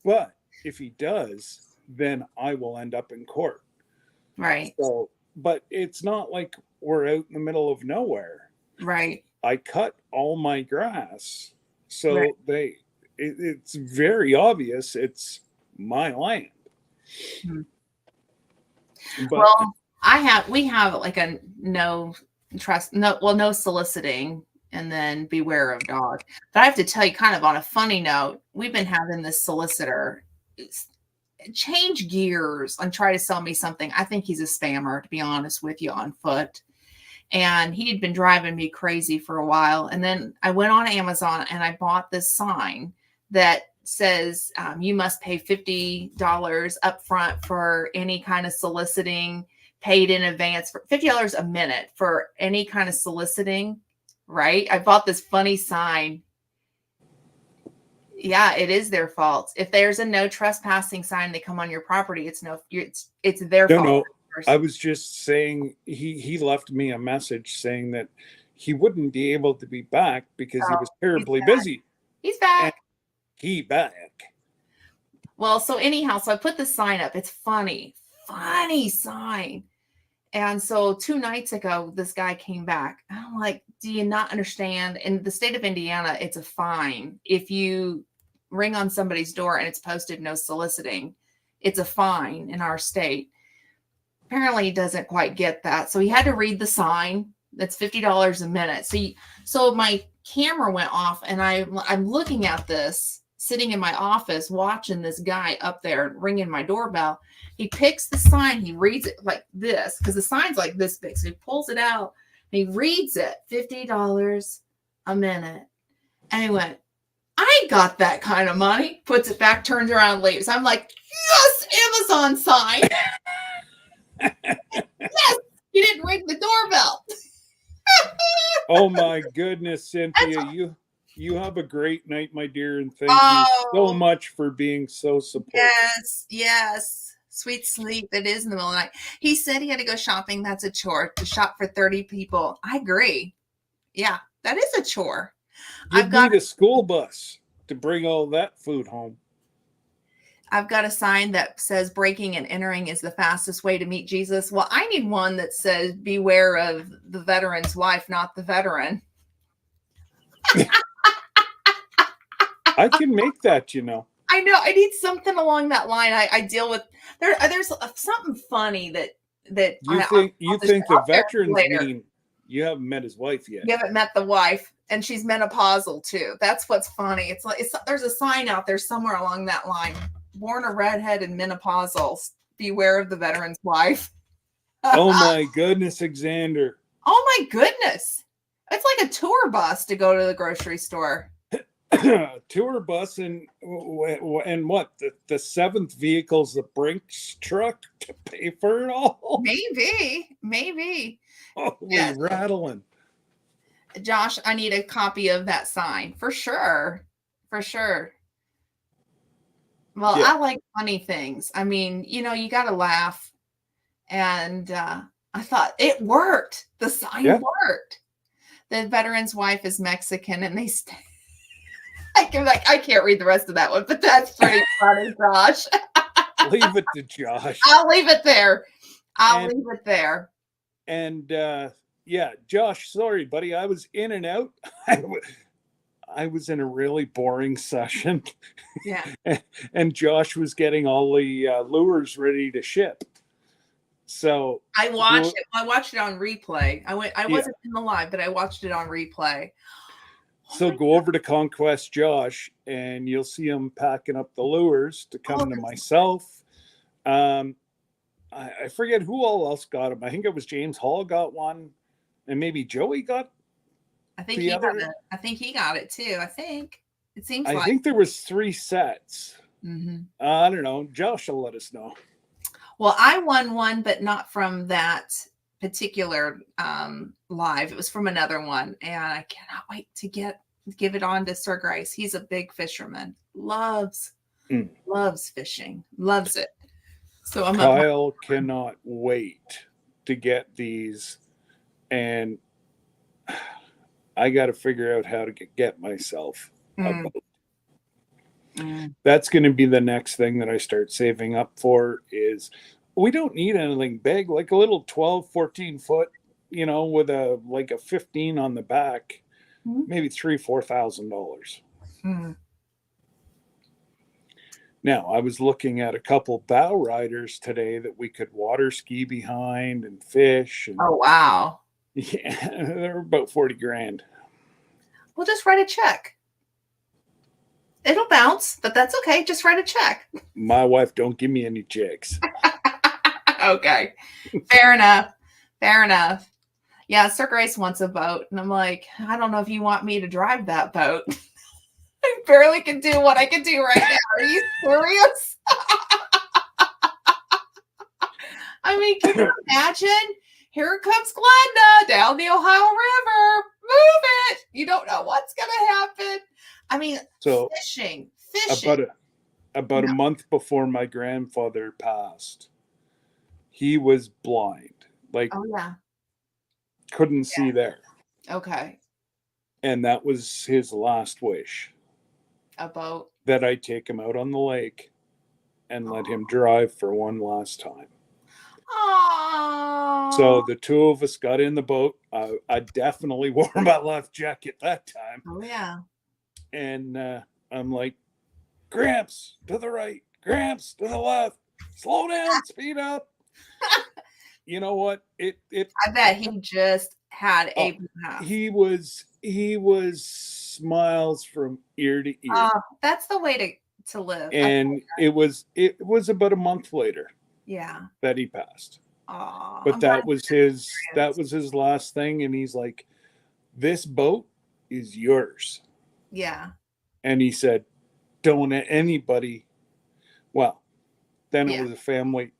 But if he does, then I will end up in court. Right. So, but it's not like we're out in the middle of nowhere. Right. I cut all my grass. So Right. it's very obvious it's my land. Hmm. But Well, we have like a no soliciting and then beware of dog. But I have to tell you, kind of on a funny note, we've been having this solicitor change gears and try to sell me something. I think he's a spammer, to be honest with you, on foot. And he had been driving me crazy for a while. And then I went on Amazon and I bought this sign that says you must pay $50 up front for any kind of soliciting, paid in advance for $50 a minute for any kind of soliciting. Right. I bought this funny sign. Yeah, it is their fault. If there's a no trespassing sign, they come on your property. It's their fault. No. I was just saying he left me a message saying that he wouldn't be able to be back because he was terribly busy. He's back. And he back. Well, so anyhow, so I put the sign up. It's funny sign. And so 2 nights ago, this guy came back. I'm like, do you not understand? In the state of Indiana, it's a fine. If you ring on somebody's door and it's posted no soliciting, it's a fine in our state. Apparently he doesn't quite get that. So he had to read the sign. That's $50 a minute. So my camera went off and I'm looking at this, sitting in my office, watching this guy up there ringing my doorbell. He picks the sign, he reads it like this, because the sign's like this big. So he pulls it out and he reads it, $50 a minute. And he went, I got that kind of money, puts it back, turns around, leaves. I'm like, yes, Amazon sign. Yes, you didn't ring the doorbell. Oh my goodness, Cynthia, you have a great night, my dear, and thank you so much for being so supportive. Yes. Sweet sleep. It is in the middle of the night. He said he had to go shopping. That's a chore to shop for 30 people. I agree. Yeah, that is a chore. You need a school bus to bring all that food home. I've got a sign that says breaking and entering is the fastest way to meet Jesus. Well, I need one that says beware of the veteran's wife, not the veteran. I can make that, I know. I need something along that line. I deal with there's something funny that you think the veterans you haven't met his wife yet. You haven't met the wife, and she's menopausal too. That's what's funny. It's like there's a sign out there somewhere along that line. Born a redhead and menopausal. Beware of the veteran's wife. Oh my goodness, Xander. Oh my goodness. It's like a tour bus to go to the grocery store. Tour bus and what? The seventh vehicle's the Brinks truck to pay for it all? Maybe. Holy Yes. rattling. Josh, I need a copy of that sign for sure. For sure. Well, Yeah. I like funny things. I mean, you got to laugh. And I thought it worked. The sign worked. The veteran's wife is Mexican, and they I can't read the rest of that one, but that's pretty funny, Josh. Leave it to Josh. I'll leave it there. Leave it there. And yeah, Josh, sorry, buddy. I was in and out. I was in a really boring session. Yeah. And Josh was getting all the lures ready to ship. So I watched it. I watched it on replay. I wasn't in the live, but I watched it on replay. So go over to Conquest Josh, and you'll see him packing up the lures to come to myself. I forget who all else got them. I think it was James Hall got one, and maybe Joey got. I think he got it too. I think it seems. I think there was 3 sets. Mm-hmm. I don't know. Josh will let us know. Well, I won one, but not from that particular live. It was from another one, and I cannot wait to give it on to Sir Grace. He's a big fisherman. Loves fishing. Loves it. So Kyle cannot wait to get these, and I got to figure out how to get myself a boat. That's going to be the next thing that I start saving up for. Is we don't need anything big, like a little 12, 14 foot, with a 15 on the back, maybe $3,000-$4,000. Now, I was looking at a couple bow riders today that we could water ski behind and fish. And, oh, wow. Yeah, they're about $40,000. Well, just write a check. It'll bounce, but that's okay. Just write a check. My wife don't give me any checks. Okay. Fair enough. Yeah, Sir Grace wants a boat. And I'm like, I don't know if you want me to drive that boat. I barely can do what I can do right now. Are you serious? I mean, can you imagine? Here comes Glenda down the Ohio River. Move it. You don't know what's going to happen. I mean, so fishing. About a month before my grandfather passed, he was blind. Oh, yeah. Couldn't see there. Okay. And that was his last wish. A boat. That I take him out on the lake and let him drive for one last time. Aww. So the 2 of us got in the boat. I definitely wore my life jacket that time. Oh, yeah. And I'm like, Gramps, to the right. Gramps, to the left. Slow down, speed up. You know what? I bet he just had a blast. He was smiles from ear to ear. That's the way to live. And it was about a month later. Yeah. That he passed. But that was his last thing, and he's like, this boat is yours. Yeah. And he said, don't let anybody. Well, then it was a family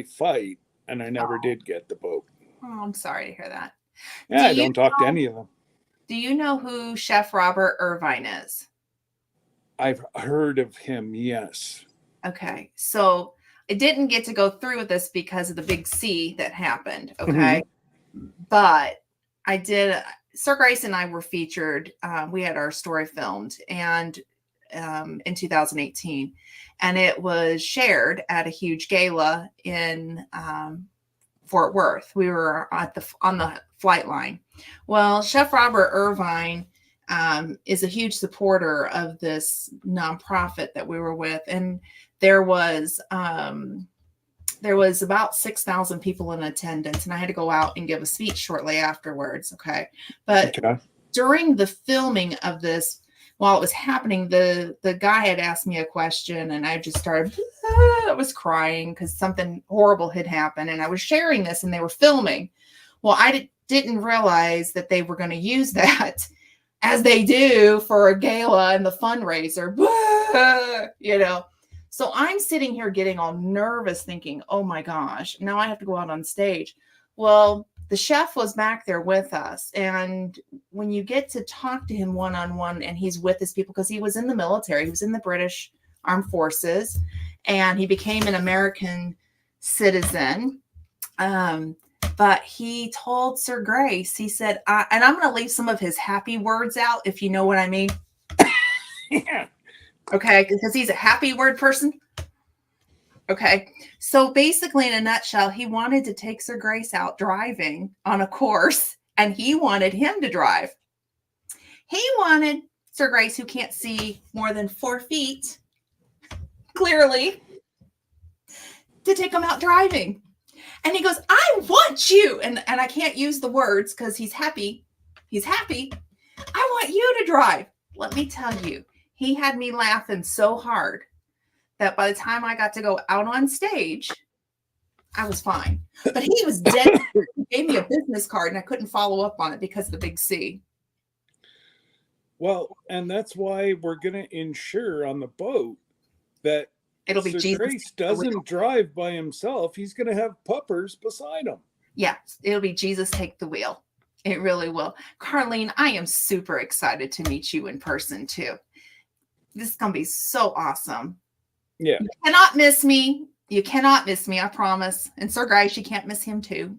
fight, and I never did get the boat. Oh, I'm sorry to hear that. Yeah, I don't talk to any of them. Do you know who Chef Robert Irvine is? I've heard of him, yes. Okay. So I didn't get to go through with this because of the big C that happened. Okay. But I did. Sir Grace and I were featured. We had our story filmed and in 2018, and it was shared at a huge gala in Fort Worth. We were on the flight line. Well, Chef Robert Irvine is a huge supporter of this nonprofit that we were with, and there was there was about 6,000 people in attendance, and I had to go out and give a speech shortly afterwards. Okay. But Okay. during the filming of this, while it was happening, the guy had asked me a question, and I just started, I was crying because something horrible had happened, and I was sharing this, and they were filming. Well, I didn't realize that they were going to use that as they do for a gala and the fundraiser, you know. So I'm sitting here getting all nervous thinking, oh my gosh, now I have to go out on stage. Well, the chef was back there with us. And when you get to talk to him one-on-one and he's with his people, because he was in the military, he was in the British Armed Forces, and he became an American citizen. But he told Sir Grace, he said, and I'm going to leave some of his happy words out, if you know what I mean. Yeah. Okay, because he's a happy word person. Okay, so basically, in a nutshell, he wanted to take Sir Grace out driving on a course, and he wanted him to drive. He wanted Sir Grace, who can't see more than 4 feet clearly, to take him out driving. And he goes, I want you. And I can't use the words because he's happy. He's happy. I want you to drive. Let me tell you, he had me laughing so hard that by the time I got to go out on stage, I was fine. But he was dead. He gave me a business card and I couldn't follow up on it because of the big C. Well, and that's why we're going to ensure on the boat that It'll be Sir Jesus. Grace doesn't drive by himself. He's going to have puppers beside him. Yeah, it'll be Jesus take the wheel. It really will. Carlene, I am super excited to meet you in person too. This is going to be so awesome. Yeah. You cannot miss me. You cannot miss me, I promise. And Sir Grace, you can't miss him too.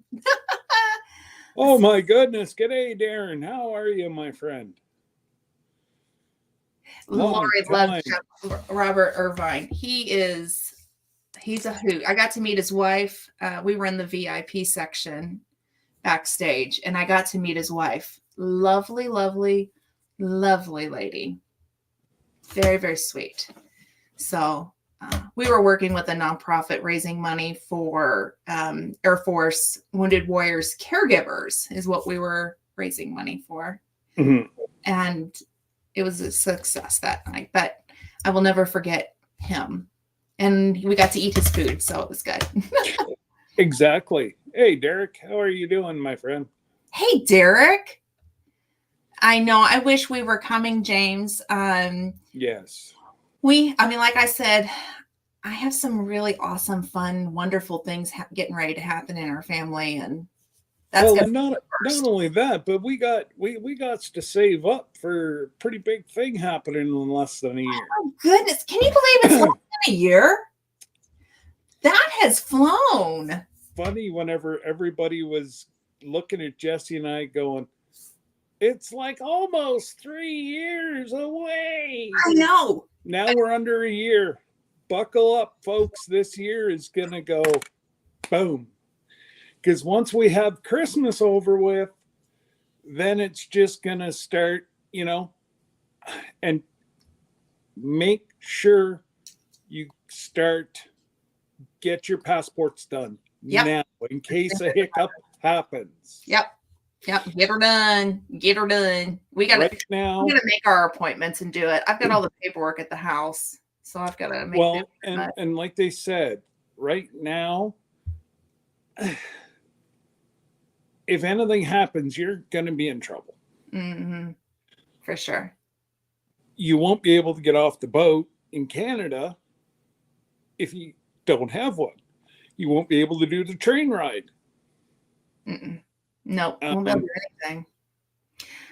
Oh my goodness. G'day, Darren. How are you, my friend? Lori loves Robert Irvine. He's a hoot. I got to meet his wife. We were in the VIP section backstage, and I got to meet his wife. Lovely, lovely, lovely lady. Very, very sweet. So we were working with a nonprofit raising money for Air Force Wounded Warriors caregivers is what we were raising money for. Mm-hmm. And it was a success that night, but I will never forget him. And we got to eat his food, so it was good. Exactly. Hey, Derek, how are you doing, my friend? Hey, Derek. I know. I wish we were coming, James. Yes. Like I said, I have some really awesome, fun, wonderful things getting ready to happen in our family, and that's well, not only that, but we got to save up for a pretty big thing happening in less than a year. Oh goodness! Can you believe it's less than a year? That has flown. Funny, whenever everybody was looking at Jesse and I going, it's like almost 3 years away. I know. Now we're under a year. Buckle up, folks. This year is going to go boom. Because once we have Christmas over with, then it's just going to start, and make sure you get your passports done now in case a hiccup happens. Yep. Get her done. We got to make our appointments and do it. I've got all the paperwork at the house, so I've got to make it. And like they said, right now, if anything happens, you're going to be in trouble. Mm-hmm. For sure. You won't be able to get off the boat in Canada if you don't have one. You won't be able to do the train ride. No, won't be able to do anything.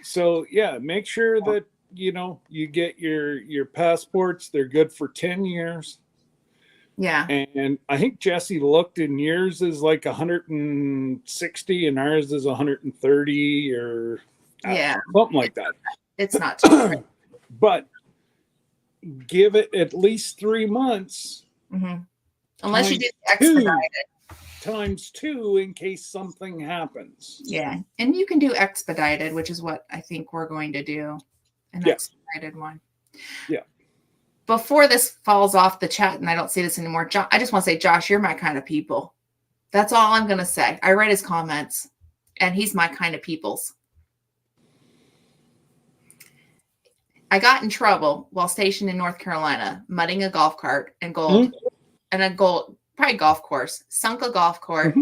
So, yeah, make sure that, you get your passports. They're good for 10 years. Yeah. And I think Jesse looked, and yours is like 160 and ours is 130 or something like that. It's not too but give it at least 3 months. Mm-hmm. Unless you do expedited. Times 2 in case something happens. Yeah. And you can do expedited, which is what I think we're going to do. An expedited one. Yeah. before this falls off the chat and I don't see this anymore, I just want to say, Josh, you're my kind of people. That's all I'm going to say. I read his comments, and he's my kind of peoples. I got in trouble while stationed in North Carolina, mudding a golf cart and probably golf course, sunk a golf cart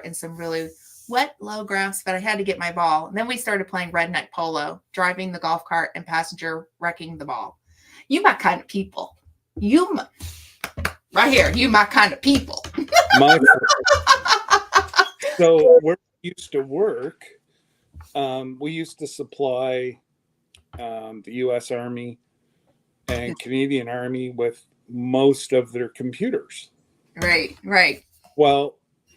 in some really wet, low grass, but I had to get my ball. And then we started playing redneck polo, driving the golf cart and passenger wrecking the ball. You my kind of people. Right here, you my kind of people. So where we used to work, we used to supply the U.S. Army and Canadian Army with most of their computers. Right. Well,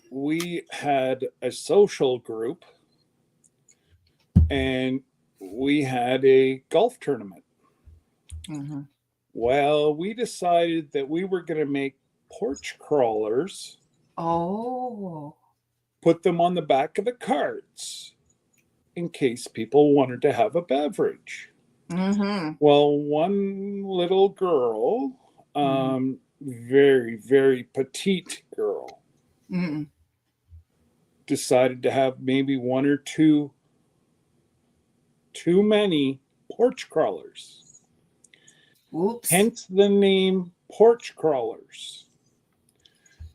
we had a social group, and we had a golf tournament. Mm-hmm. Well, we decided that we were going to make porch crawlers. Oh. Put them on the back of the carts in case people wanted to have a beverage. Mm-hmm. Well, one little girl, very, very petite girl, decided to have maybe one or two too many porch crawlers. Oops. Hence the name porch crawlers.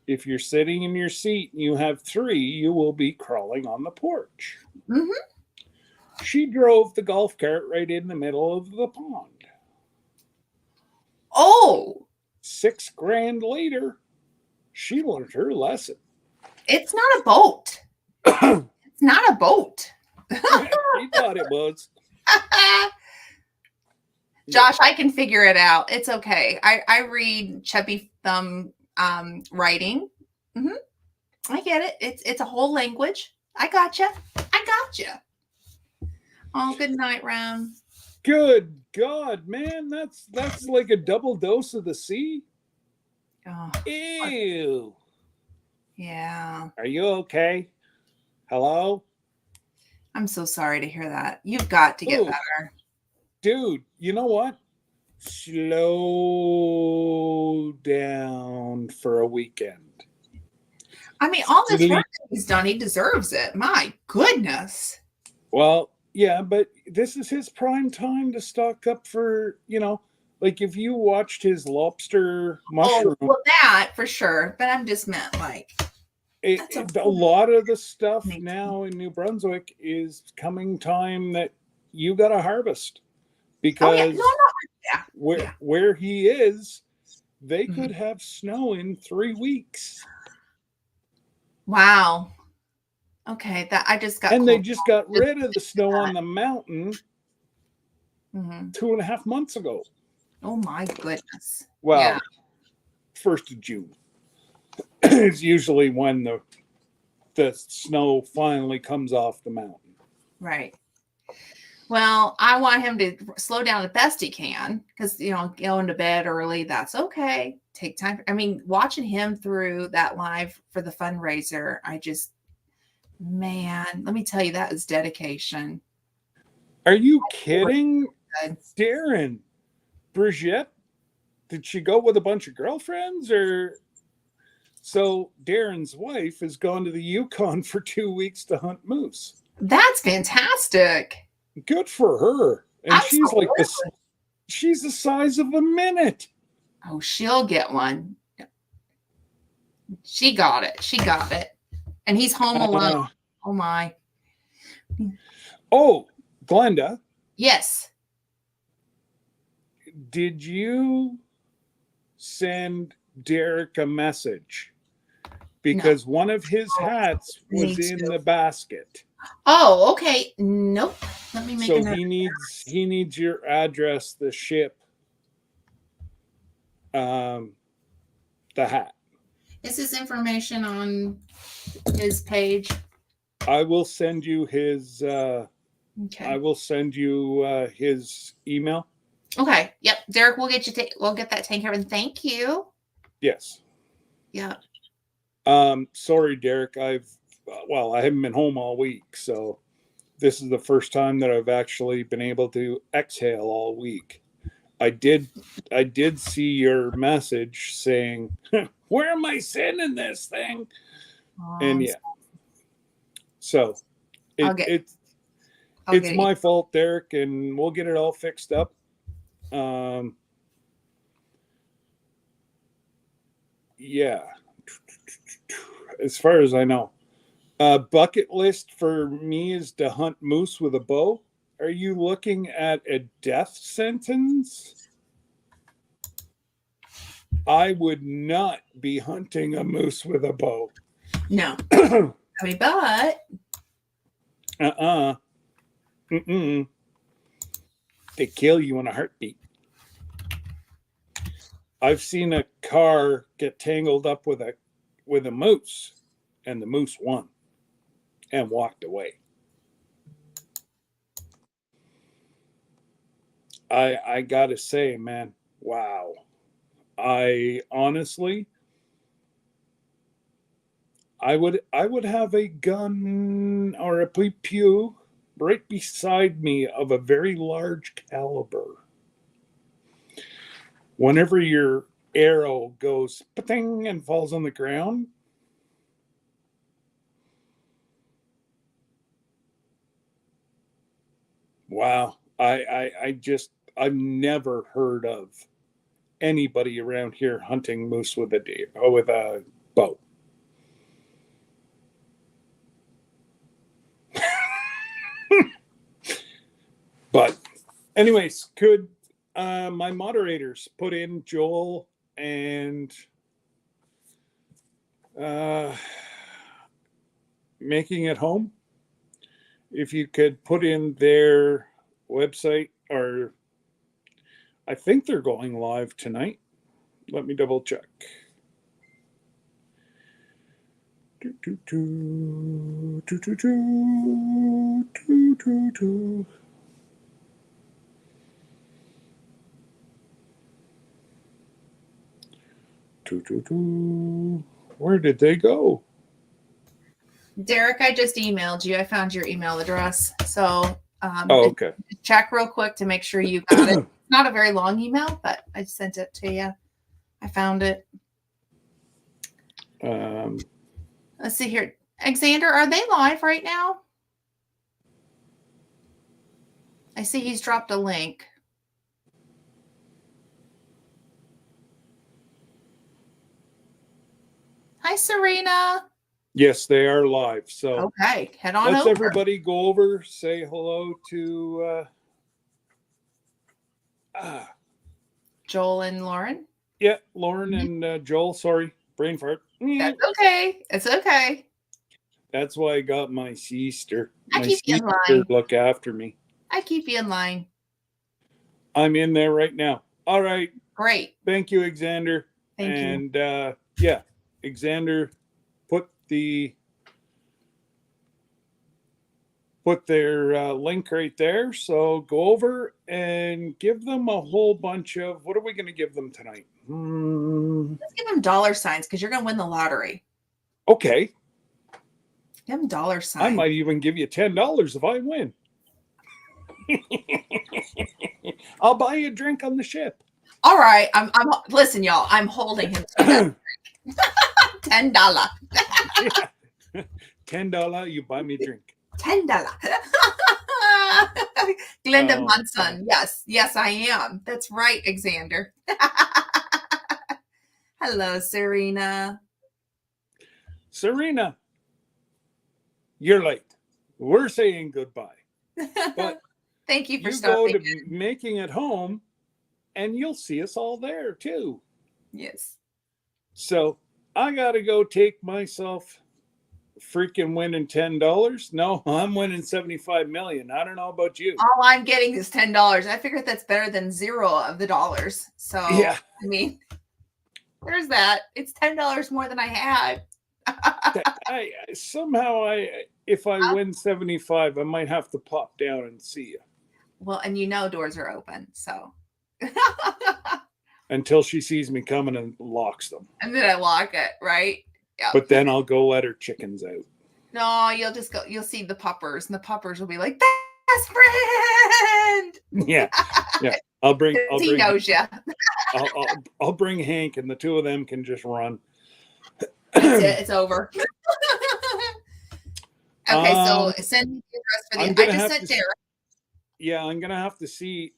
If you're sitting in your seat and you have 3, you will be crawling on the porch. Mm-hmm. She drove the golf cart right in the middle of the pond. Oh. $6,000 later, she learned her lesson. It's not a boat. It's not a boat. She thought it was. Josh, I can figure it out. It's okay. I read Chubby Thumb writing. Mm-hmm. I get it. It's a whole language. I gotcha. Oh, good night, Ram. Good God, man. That's like a double dose of the sea. Oh, ew. Yeah. Are you okay? Hello? I'm so sorry to hear that. You've got to get better. Dude, you know what? Slow down for a weekend. I mean, all this work he's done, he deserves it. My goodness. Well, yeah, but this is his prime time to stock up for, like if you watched his lobster mushroom. Oh, well, that for sure. But I'm just meant like. A lot of the stuff now in New Brunswick is coming time that you got to harvest. Because where he is, they could have snow in 3 weeks. Wow. Okay, that I just got. And they just got rid of the snow on the mountain 2.5 months ago. Oh my goodness. Well, 1st of June is usually when the snow finally comes off the mountain. Right. Well, I want him to slow down the best he can because, going to bed early, that's okay. Take time. I mean, watching him through that live for the fundraiser, man, let me tell you, that is dedication. Are you kidding? Darren, Brigitte, did she go with a bunch of girlfriends or? So Darren's wife has gone to the Yukon for 2 weeks to hunt moose. That's fantastic. Good for her. And Absolutely. she's the size of a minute. Oh, she'll get one. She got it. And he's home alone. Oh my. Oh, Glenda. Yes. Did you send Derek a message? Because one of his hats was in the basket. Oh, okay. Nope. Let me make a note. He needs your address to ship the hat. Is this information on his page? I will send you his okay. I will send you his email. Okay. Yep. Derek, we'll get that taken care of. And thank you. Yes. Yeah. Sorry, Derek. I haven't been home all week, so this is the first time that I've actually been able to exhale all week. I did see your message saying, "Where am I sending this thing?" And yeah, so I'll get it's it. my fault, Derek, and we'll get it all fixed up. Yeah, as far as I know, bucket list for me is to hunt moose with a bow. Are you looking at a death sentence? I would not be hunting a moose with a bow. No. I mean, but they kill you in a heartbeat. I've seen a car get tangled up with a moose, and the moose won and walked away. I gotta say, man, wow. I honestly, I would have a gun or a pew right beside me of a very large caliber. Whenever your arrow goes pa-ting and falls on the ground, wow. I've never heard of anybody around here hunting moose with a bow. But anyways, could my moderators put in Joel and Making It Home? If you could put in their website, or I think they're going live tonight. Let me double check. Where did they go? Derek, I just emailed you. I found your email address. So okay. Check real quick to make sure you got it. It's not a very long email, but I sent it to you. I found it. Let's see here. Xander, are they live right now? I see he's dropped a link. Hi, Serena. Yes, they are live. So okay, head on let's over. Everybody go over, say hello to Joel and Lauren. Yeah, Lauren and Joel. Sorry, brain fart. That's okay. It's okay. That's why I got my sister. I My keep you in sister line. Look after me. I keep you in line. I'm in there right now. All right. Great. Thank you, Xander. Thank you. And yeah, Xander put their link right there. So go over and give them a whole bunch of, what are we going to give them tonight? Let's give them dollar signs because you're going to win the lottery. Okay. Give them dollar signs. I might even give you $10 if I win. I'll buy you a drink on the ship. All right. I'm listen, y'all. I'm holding him to $10. Yeah. $10, you buy me a drink. $10. Glenda Munson. Yes, I am. That's right, Xander. Hello, Serena. Serena, you're late. We're saying goodbye. But thank you for stopping. Go to Making It Home, and you'll see us all there too. Yes. So I got to go take myself freaking winning $10. No, I'm winning 75 million. I don't know about you. All I'm getting is $10. I figured that's better than zero of the dollars. So yeah, I mean, there's that. It's $10 more than I had. If I win 75, I might have to pop down and see you. Well, and you know doors are open, so until she sees me coming and locks them. And then I lock it, right? Yeah. But then I'll go let her chickens out. No, you'll see the puppers, and the puppers will be like, best friend. Yeah. I'll bring He knows you. I'll bring Hank, and the two of them can just run. That's it. It's over. Okay, so send me the address for the. I just sent Derek. Yeah, I'm gonna have to see.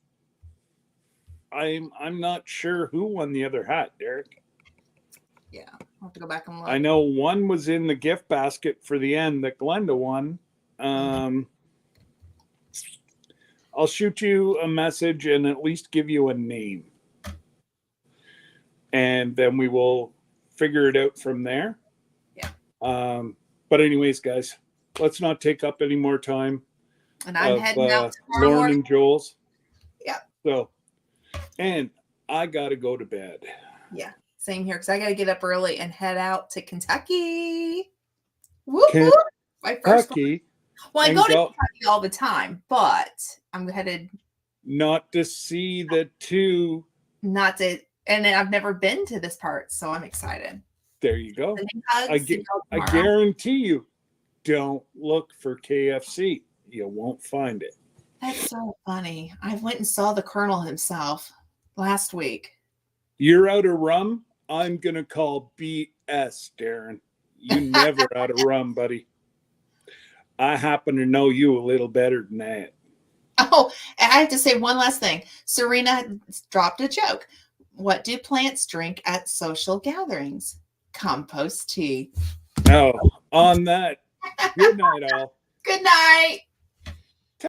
I'm not sure who won the other hat, Derek. Yeah, I'll have to go back and look. I know one was in the gift basket for the end that Glenda won. I'll shoot you a message and at least give you a name. And then we will figure it out from there. Yeah. But anyways, guys, let's not take up any more time. And I'm heading out tomorrow Lauren morning. and Joel's. Yeah. So, and I got to go to bed. Yeah, same here, because I got to get up early and head out to Kentucky. Whoop, whoop. My first Kentucky. Well, I go to Kentucky all the time, but I'm headed not to see the two. Not to, and I've never been to this part, so I'm excited. There you go. I guarantee you, don't look for KFC. You won't find it. That's so funny. I went and saw the Colonel himself last week. You're out of rum? I'm going to call BS, Darren. You never out of rum, buddy. I happen to know you a little better than that. Oh, I have to say one last thing. Serena dropped a joke. What do plants drink at social gatherings? Compost tea. Oh, on that. Good night, all. Good night.